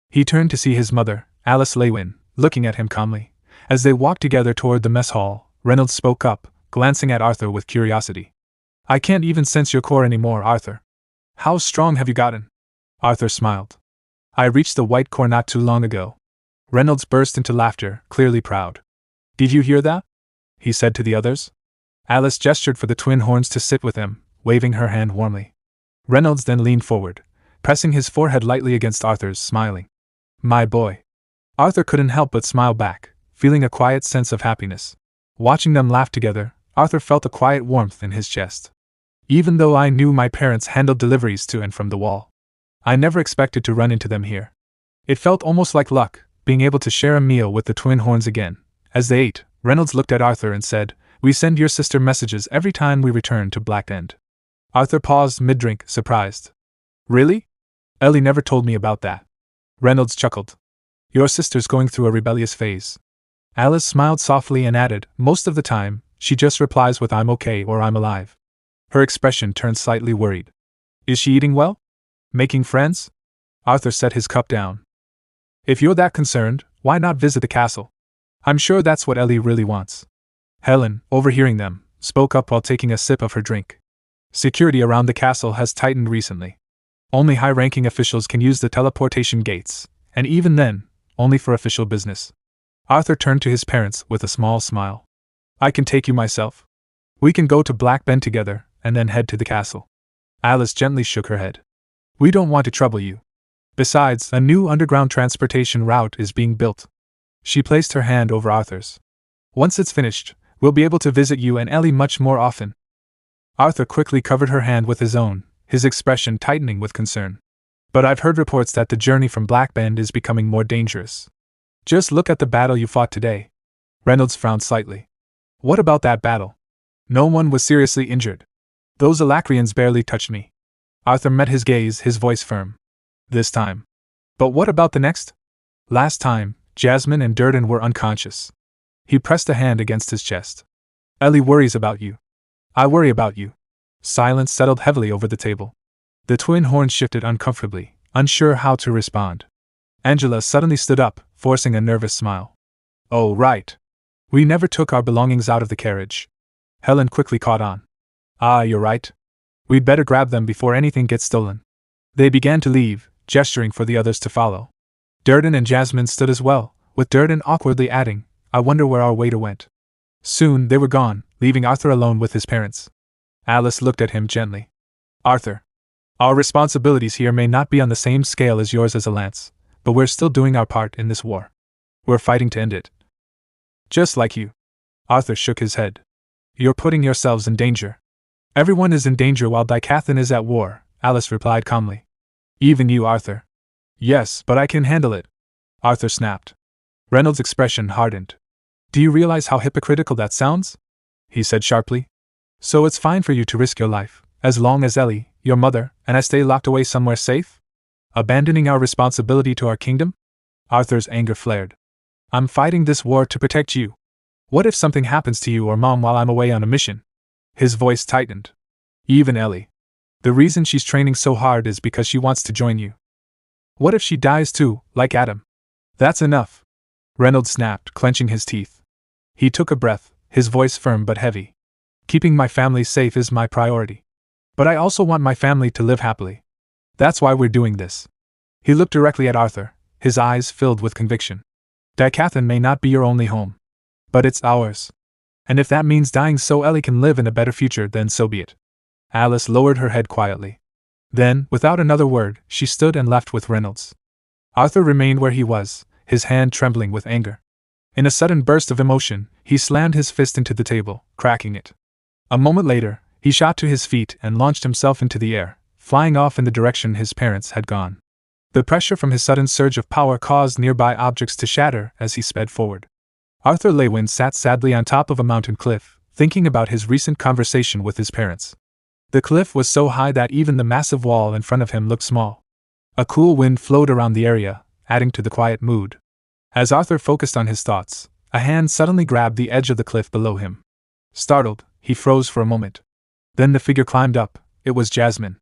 He turned to see his mother, Alice Lewin, looking at him calmly. As they walked together toward the mess hall, Reynolds spoke up, glancing at Arthur with curiosity. I can't even sense your core anymore, Arthur. How strong have you gotten? Arthur smiled. I reached the white core not too long ago. Reynolds burst into laughter, clearly proud. Did you hear that? He said to the others. Alice gestured for the Twin Horns to sit with him, waving her hand warmly. Reynolds then leaned forward, pressing his forehead lightly against Arthur's, smiling. My boy. Arthur couldn't help but smile back, feeling a quiet sense of happiness. Watching them laugh together, Arthur felt a quiet warmth in his chest. Even though I knew my parents handled deliveries to and from the wall, I never expected to run into them here. It felt almost like luck, being able to share a meal with the Twin Horns again. As they ate, Reynolds looked at Arthur and said, We send your sister messages every time we return to Black End. Arthur paused mid-drink, surprised. Really? Ellie never told me about that. Reynolds chuckled. Your sister's going through a rebellious phase. Alice smiled softly and added, Most of the time, she just replies with I'm okay or I'm alive. Her expression turned slightly worried. Is she eating well? Making friends? Arthur set his cup down. If you're that concerned, why not visit the castle? I'm sure that's what Ellie really wants. Helen, overhearing them, spoke up while taking a sip of her drink. Security around the castle has tightened recently. Only high-ranking officials can use the teleportation gates, and even then, only for official business. Arthur turned to his parents with a small smile. I can take you myself. We can go to Black Bend together, and then head to the castle. Alice gently shook her head. We don't want to trouble you. Besides, a new underground transportation route is being built. She placed her hand over Arthur's. Once it's finished, we'll be able to visit you and Ellie much more often. Arthur quickly covered her hand with his own, his expression tightening with concern. But I've heard reports that the journey from Black Bend is becoming more dangerous. Just look at the battle you fought today. Reynolds frowned slightly. What about that battle? No one was seriously injured. Those Alacrians barely touched me. Arthur met his gaze, his voice firm. This time. But what about the next? Last time, Jasmine and Durden were unconscious. He pressed a hand against his chest. Ellie worries about you. I worry about you. Silence settled heavily over the table. The twin horns shifted uncomfortably, unsure how to respond. Angela suddenly stood up, forcing a nervous smile. Oh, right. We never took our belongings out of the carriage. Helen quickly caught on. Ah, you're right. We'd better grab them before anything gets stolen. They began to leave, gesturing for the others to follow. Durden and Jasmine stood as well, with Durden awkwardly adding, I wonder where our waiter went. Soon they were gone, leaving Arthur alone with his parents. Alice looked at him gently. Arthur, our responsibilities here may not be on the same scale as yours as a lance, but we're still doing our part in this war. We're fighting to end it. Just like you. Arthur shook his head. You're putting yourselves in danger. Everyone is in danger while Dicathan is at war, Alice replied calmly. Even you, Arthur. Yes, but I can handle it. Arthur snapped. Reynolds' expression hardened. Do you realize how hypocritical that sounds? He said sharply. So it's fine for you to risk your life, as long as Ellie, your mother, and I stay locked away somewhere safe? Abandoning our responsibility to our kingdom? Arthur's anger flared. I'm fighting this war to protect you. What if something happens to you or Mom while I'm away on a mission? His voice tightened. Even Ellie. The reason she's training so hard is because she wants to join you. What if she dies too, like Adam? That's enough. Reynolds snapped, clenching his teeth. He took a breath, his voice firm but heavy. Keeping my family safe is my priority. But I also want my family to live happily. That's why we're doing this. He looked directly at Arthur, his eyes filled with conviction. Dicathan may not be your only home. But it's ours. And if that means dying so Ellie can live in a better future, then so be it. Alice lowered her head quietly. Then, without another word, she stood and left with Reynolds. Arthur remained where he was, his hand trembling with anger. In a sudden burst of emotion, he slammed his fist into the table, cracking it. A moment later, he shot to his feet and launched himself into the air, flying off in the direction his parents had gone. The pressure from his sudden surge of power caused nearby objects to shatter as he sped forward. Arthur Lewin sat sadly on top of a mountain cliff, thinking about his recent conversation with his parents. The cliff was so high that even the massive wall in front of him looked small. A cool wind flowed around the area, adding to the quiet mood. As Arthur focused on his thoughts, a hand suddenly grabbed the edge of the cliff below him. Startled, he froze for a moment. Then the figure climbed up. It was Jasmine.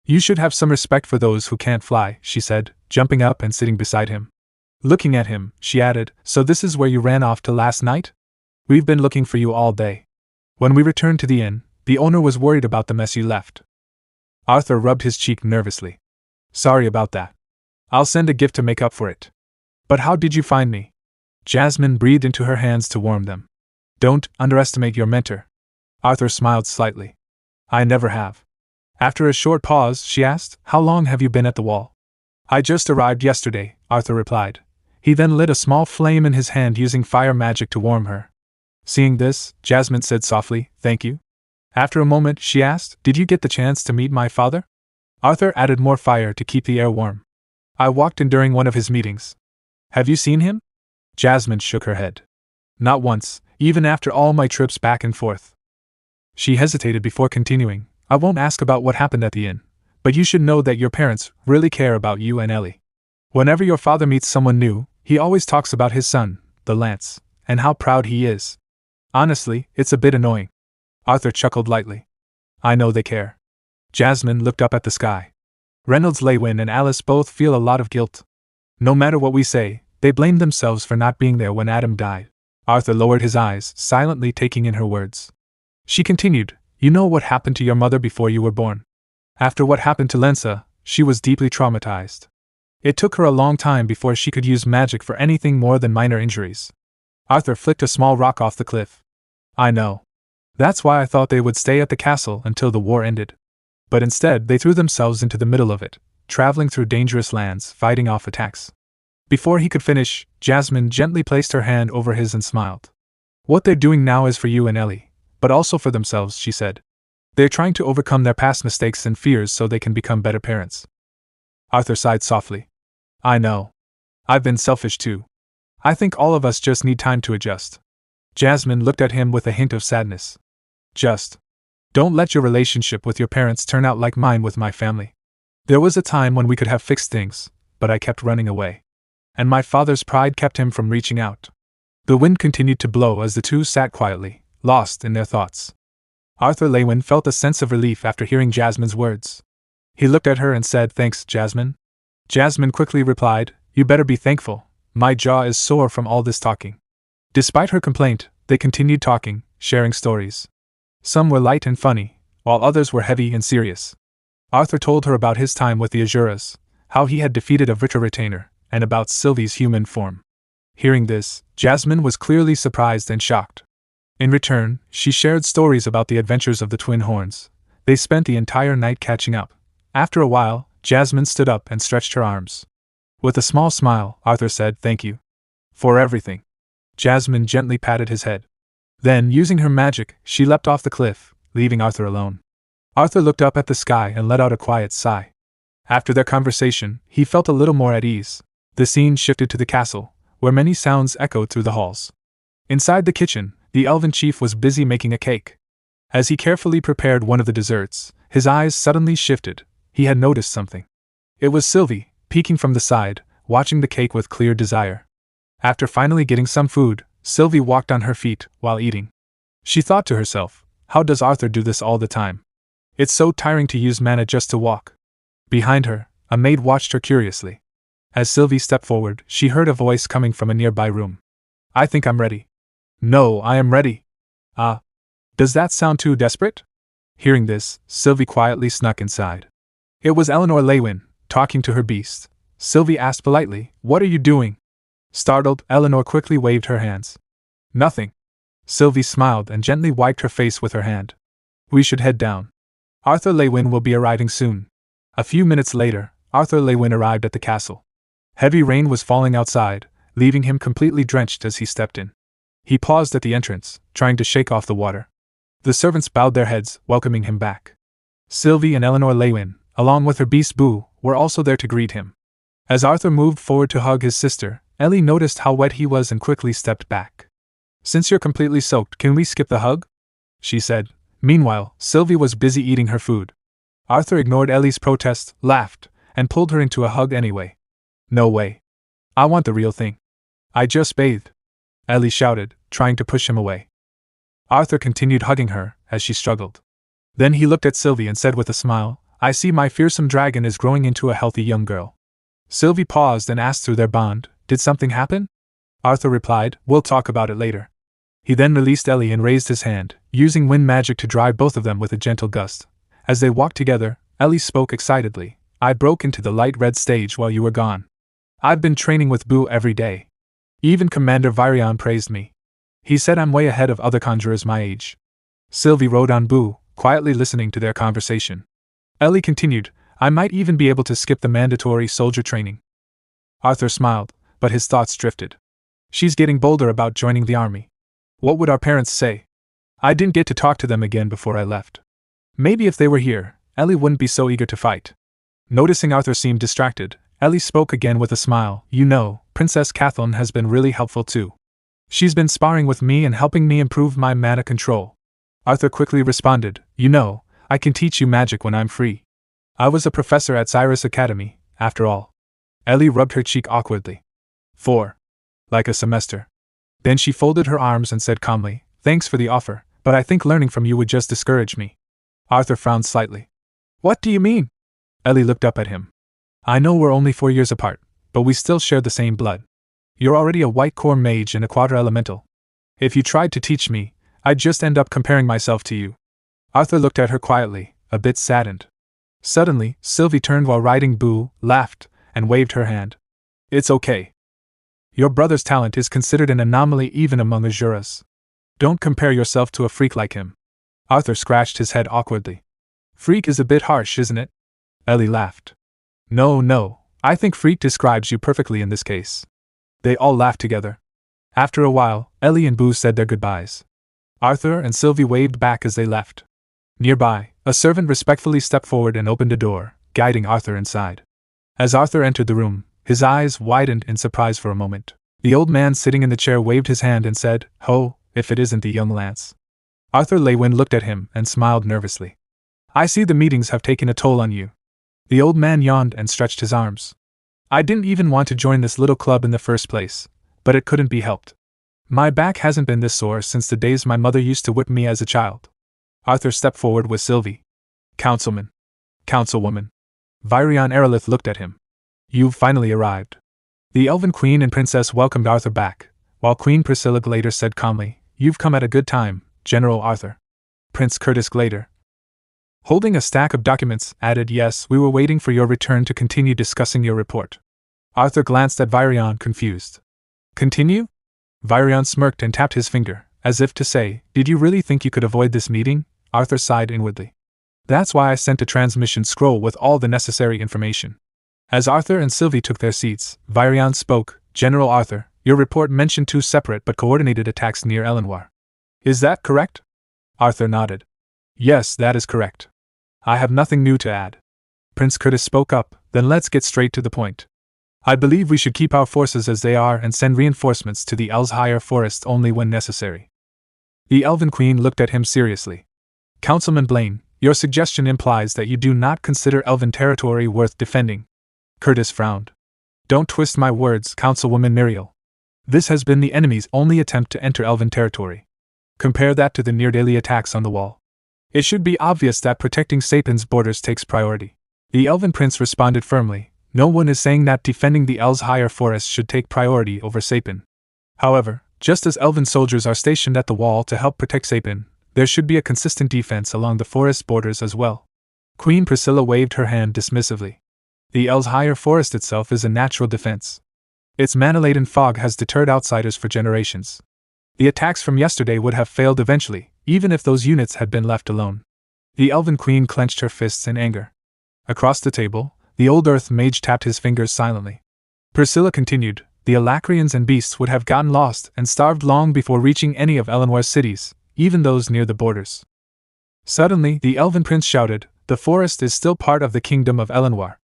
You should have some respect for those who can't fly, she said, jumping up and sitting beside him. Looking at him, she added, so this is where you ran off to last night? We've been looking for you all day. When we returned to the inn, the owner was worried about the mess you left. Arthur rubbed his cheek nervously. Sorry about that. I'll send a gift to make up for it. But how did you find me? Jasmine breathed into her hands to warm them. Don't underestimate your mentor. Arthur smiled slightly. I never have. After a short pause, she asked, how long have you been at the wall? I just arrived yesterday, Arthur replied. He then lit a small flame in his hand using fire magic to warm her. Seeing this, Jasmine said softly, thank you. After a moment, she asked, did you get the chance to meet my father? Arthur added more fire to keep the air warm. I walked in during one of his meetings. Have you seen him? Jasmine shook her head. Not once, even after all my trips back and forth. She hesitated before continuing, I won't ask about what happened at the inn, but you should know that your parents really care about you and Ellie. Whenever your father meets someone new, he always talks about his son, the Lance, and how proud he is. Honestly, it's a bit annoying. Arthur chuckled lightly. I know they care. Jasmine looked up at the sky. Reynolds, Lewin, and Alice both feel a lot of guilt. No matter what we say, they blame themselves for not being there when Adam died. Arthur lowered his eyes, silently taking in her words. She continued, "You know what happened to your mother before you were born. After what happened to Lensa, she was deeply traumatized. It took her a long time before she could use magic for anything more than minor injuries." Arthur flicked a small rock off the cliff. "I know. That's why I thought they would stay at the castle until the war ended. But instead, they threw themselves into the middle of it, traveling through dangerous lands, fighting off attacks." Before he could finish, Jasmine gently placed her hand over his and smiled. "What they're doing now is for you and Ellie, but also for themselves," she said. "They're trying to overcome their past mistakes and fears so they can become better parents." Arthur sighed softly. "I know. I've been selfish too. I think all of us just need time to adjust." Jasmine looked at him with a hint of sadness. Don't let your relationship with your parents turn out like mine with my family. There was a time when we could have fixed things, but I kept running away. And my father's pride kept him from reaching out." The wind continued to blow as the two sat quietly, lost in their thoughts. Arthur Lewin felt a sense of relief after hearing Jasmine's words. He looked at her and said, "Thanks, Jasmine." Jasmine quickly replied, "You better be thankful. My jaw is sore from all this talking." Despite her complaint, they continued talking, sharing stories. Some were light and funny, while others were heavy and serious. Arthur told her about his time with the Azuras, how he had defeated a Vritta retainer, and about Sylvie's human form. Hearing this, Jasmine was clearly surprised and shocked. In return, she shared stories about the adventures of the twin horns. They spent the entire night catching up. After a while, Jasmine stood up and stretched her arms. With a small smile, Arthur said, "Thank you for everything." Jasmine gently patted his head. Then, using her magic, she leapt off the cliff, leaving Arthur alone. Arthur looked up at the sky and let out a quiet sigh. After their conversation, he felt a little more at ease. The scene shifted to the castle, where many sounds echoed through the halls. Inside the kitchen, the elven chief was busy making a cake. As he carefully prepared one of the desserts, his eyes suddenly shifted. He had noticed something. It was Sylvie, peeking from the side, watching the cake with clear desire. After finally getting some food, Sylvie walked on her feet while eating. She thought to herself, "How does Arthur do this all the time? It's so tiring to use mana just to walk." Behind her, a maid watched her curiously. As Sylvie stepped forward, she heard a voice coming from a nearby room. "I think I'm ready." "No, I am ready." "Ah. Does that sound too desperate?" Hearing this, Sylvie quietly snuck inside. It was Eleanor Lewin, talking to her beast. Sylvie asked politely, "What are you doing?" Startled, Eleanor quickly waved her hands. "Nothing." Sylvie smiled and gently wiped her face with her hand. "We should head down. Arthur Lewin will be arriving soon." A few minutes later, Arthur Lewin arrived at the castle. Heavy rain was falling outside, leaving him completely drenched as he stepped in. He paused at the entrance, trying to shake off the water. The servants bowed their heads, welcoming him back. Sylvie and Eleanor Lewin, along with her beast Boo, were also there to greet him. As Arthur moved forward to hug his sister, Ellie noticed how wet he was and quickly stepped back. "Since you're completely soaked, can we skip the hug?" she said. Meanwhile, Sylvie was busy eating her food. Arthur ignored Ellie's protest, laughed, and pulled her into a hug anyway. "No way. I want the real thing. I just bathed," Ellie shouted, trying to push him away. Arthur continued hugging her, as she struggled. Then he looked at Sylvie and said with a smile, "I see my fearsome dragon is growing into a healthy young girl." Sylvie paused and asked through their bond, "Did something happen?" Arthur replied, "We'll talk about it later." He then released Ellie and raised his hand, using wind magic to dry both of them with a gentle gust. As they walked together, Ellie spoke excitedly, "I broke into the light red stage while you were gone. I've been training with Boo every day. Even Commander Virion praised me. He said I'm way ahead of other conjurers my age." Sylvie rode on Boo, quietly listening to their conversation. Ellie continued, "I might even be able to skip the mandatory soldier training." Arthur smiled, but his thoughts drifted. "She's getting bolder about joining the army. What would our parents say? I didn't get to talk to them again before I left. Maybe if they were here, Ellie wouldn't be so eager to fight." Noticing Arthur seemed distracted, Ellie spoke again with a smile. "You know, Princess Kathleen has been really helpful too. She's been sparring with me and helping me improve my mana control." Arthur quickly responded, "You know, I can teach you magic when I'm free. I was a professor at Cyrus Academy, after all." Ellie rubbed her cheek awkwardly. "For like a semester." Then she folded her arms and said calmly, "Thanks for the offer, but I think learning from you would just discourage me." Arthur frowned slightly. "What do you mean?" Ellie looked up at him. "I know we're only 4 years apart, but we still share the same blood. You're already a white core mage and a quadra elemental. If you tried to teach me, I'd just end up comparing myself to you. Arthur looked at her quietly, a bit saddened. Suddenly, Sylvie turned while riding Boo, laughed, and waved her hand. It's okay. Your brother's talent is considered an anomaly even among Azuras. Don't compare yourself to a freak like him. Arthur scratched his head awkwardly. Freak is a bit harsh, isn't it? Ellie laughed. No, I think freak describes you perfectly in this case. They all laughed together. After a while, Ellie and Boo said their goodbyes. Arthur and Sylvie waved back as they left. Nearby, a servant respectfully stepped forward and opened a door, guiding Arthur inside. As Arthur entered the room, his eyes widened in surprise for a moment. The old man sitting in the chair waved his hand and said, "Ho, if it isn't the young Lance." Arthur Lewin looked at him and smiled nervously. "I see the meetings have taken a toll on you." The old man yawned and stretched his arms. "I didn't even want to join this little club in the first place, but it couldn't be helped. My back hasn't been this sore since the days my mother used to whip me as a child." Arthur stepped forward with Sylvie. "Councilman. Councilwoman." Virion Erelith looked at him. "You've finally arrived." The Elven Queen and Princess welcomed Arthur back, while Queen Priscilla Glader said calmly, "You've come at a good time, General Arthur." Prince Curtis Glader, holding a stack of documents, added, "Yes, we were waiting for your return to continue discussing your report." Arthur glanced at Virion, confused. "Continue?" Virion smirked and tapped his finger, as if to say, "Did you really think you could avoid this meeting?" Arthur sighed inwardly. "That's why I sent a transmission scroll with all the necessary information." As Arthur and Sylvie took their seats, Virion spoke, "General Arthur, your report mentioned 2 separate but coordinated attacks near Elenwar. Is that correct?" Arthur nodded. "Yes, that is correct. I have nothing new to add." Prince Curtis spoke up, "Then let's get straight to the point. I believe we should keep our forces as they are and send reinforcements to the Elshire Forest only when necessary." The Elven Queen looked at him seriously. "Councilman Blaine, your suggestion implies that you do not consider Elven territory worth defending." Curtis frowned. "Don't twist my words, Councilwoman Muriel. This has been the enemy's only attempt to enter Elven territory. Compare that to the near-daily attacks on the wall. It should be obvious that protecting Sapin's borders takes priority." The Elven Prince responded firmly, "No one is saying that defending the Elshire Forest should take priority over Sapin. However, just as Elven soldiers are stationed at the wall to help protect Sapin, there should be a consistent defense along the forest borders as well." Queen Priscilla waved her hand dismissively. "The Elshire Forest itself is a natural defense. Its mana-laden fog has deterred outsiders for generations. The attacks from yesterday would have failed eventually, even if those units had been left alone." The Elven Queen clenched her fists in anger. Across the table, the old Earth Mage tapped his fingers silently. Priscilla continued, "The Alacrians and beasts would have gotten lost and starved long before reaching any of Elenwar's cities, even those near the borders." Suddenly, the Elven Prince shouted, "The forest is still part of the kingdom of Elenwar.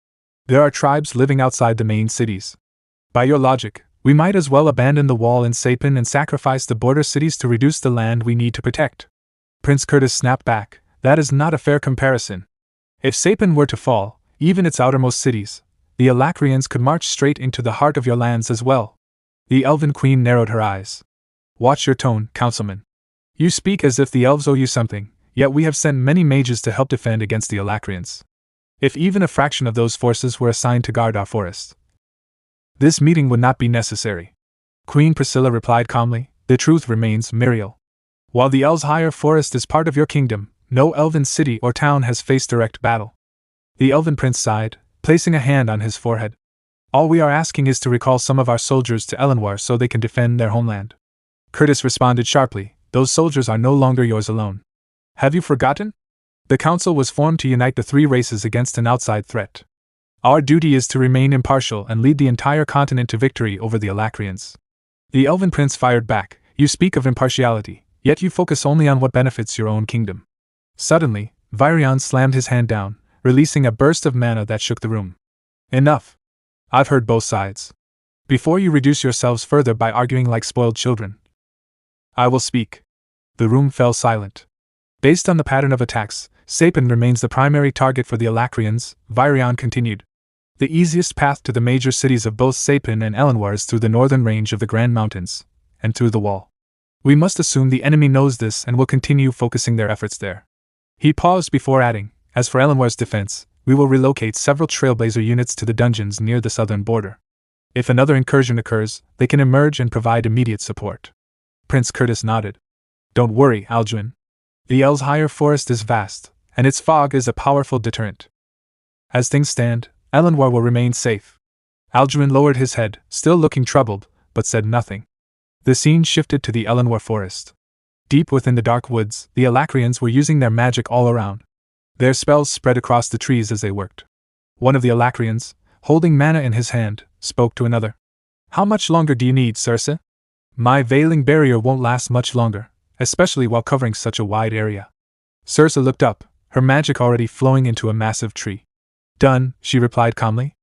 There are tribes living outside the main cities. By your logic, we might as well abandon the wall in Sapin and sacrifice the border cities to reduce the land we need to protect." Prince Curtis snapped back, "That is not a fair comparison. If Sapin were to fall, even its outermost cities, the Alacrians could march straight into the heart of your lands as well." The Elven Queen narrowed her eyes. "Watch your tone, Councilman. You speak as if the elves owe you something, yet we have sent many mages to help defend against the Alacrians. If even a fraction of those forces were assigned to guard our forest, this meeting would not be necessary." Queen Priscilla replied calmly, "The truth remains, Muriel. While the Elshire Forest is part of your kingdom, no elven city or town has faced direct battle." The Elven Prince sighed, placing a hand on his forehead. "All we are asking is to recall some of our soldiers to Elenwar so they can defend their homeland." Curtis responded sharply, "Those soldiers are no longer yours alone. Have you forgotten? The Council was formed to unite the 3 races against an outside threat. Our duty is to remain impartial and lead the entire continent to victory over the Alacrians." The Elven Prince fired back, "You speak of impartiality, yet you focus only on what benefits your own kingdom." Suddenly, Virion slammed his hand down, releasing a burst of mana that shook the room. "Enough. I've heard both sides. Before you reduce yourselves further by arguing like spoiled children, I will speak." The room fell silent. "Based on the pattern of attacks, Sapin remains the primary target for the Alacrians," Virion continued. "The easiest path to the major cities of both Sapin and Elenwar is through the northern range of the Grand Mountains, and through the wall. We must assume the enemy knows this and will continue focusing their efforts there." He paused before adding, "As for Elenwar's defense, we will relocate several Trailblazer units to the dungeons near the southern border. If another incursion occurs, they can emerge and provide immediate support." Prince Curtis nodded. Don't worry, Alduin. The El's higher forest is vast, and its fog is a powerful deterrent. As things stand, Elenwar will remain safe. Alduin lowered his head, still looking troubled, but said nothing. The scene shifted to the Elenwar forest. Deep within the dark woods, the Alacrians were using their magic all around. Their spells spread across the trees as they worked. One of the Alacrians, holding mana in his hand, spoke to another. How much longer do you need, Circe? My veiling barrier won't last much longer, especially while covering such a wide area. Circe looked up, her magic already flowing into a massive tree. Done, she replied calmly.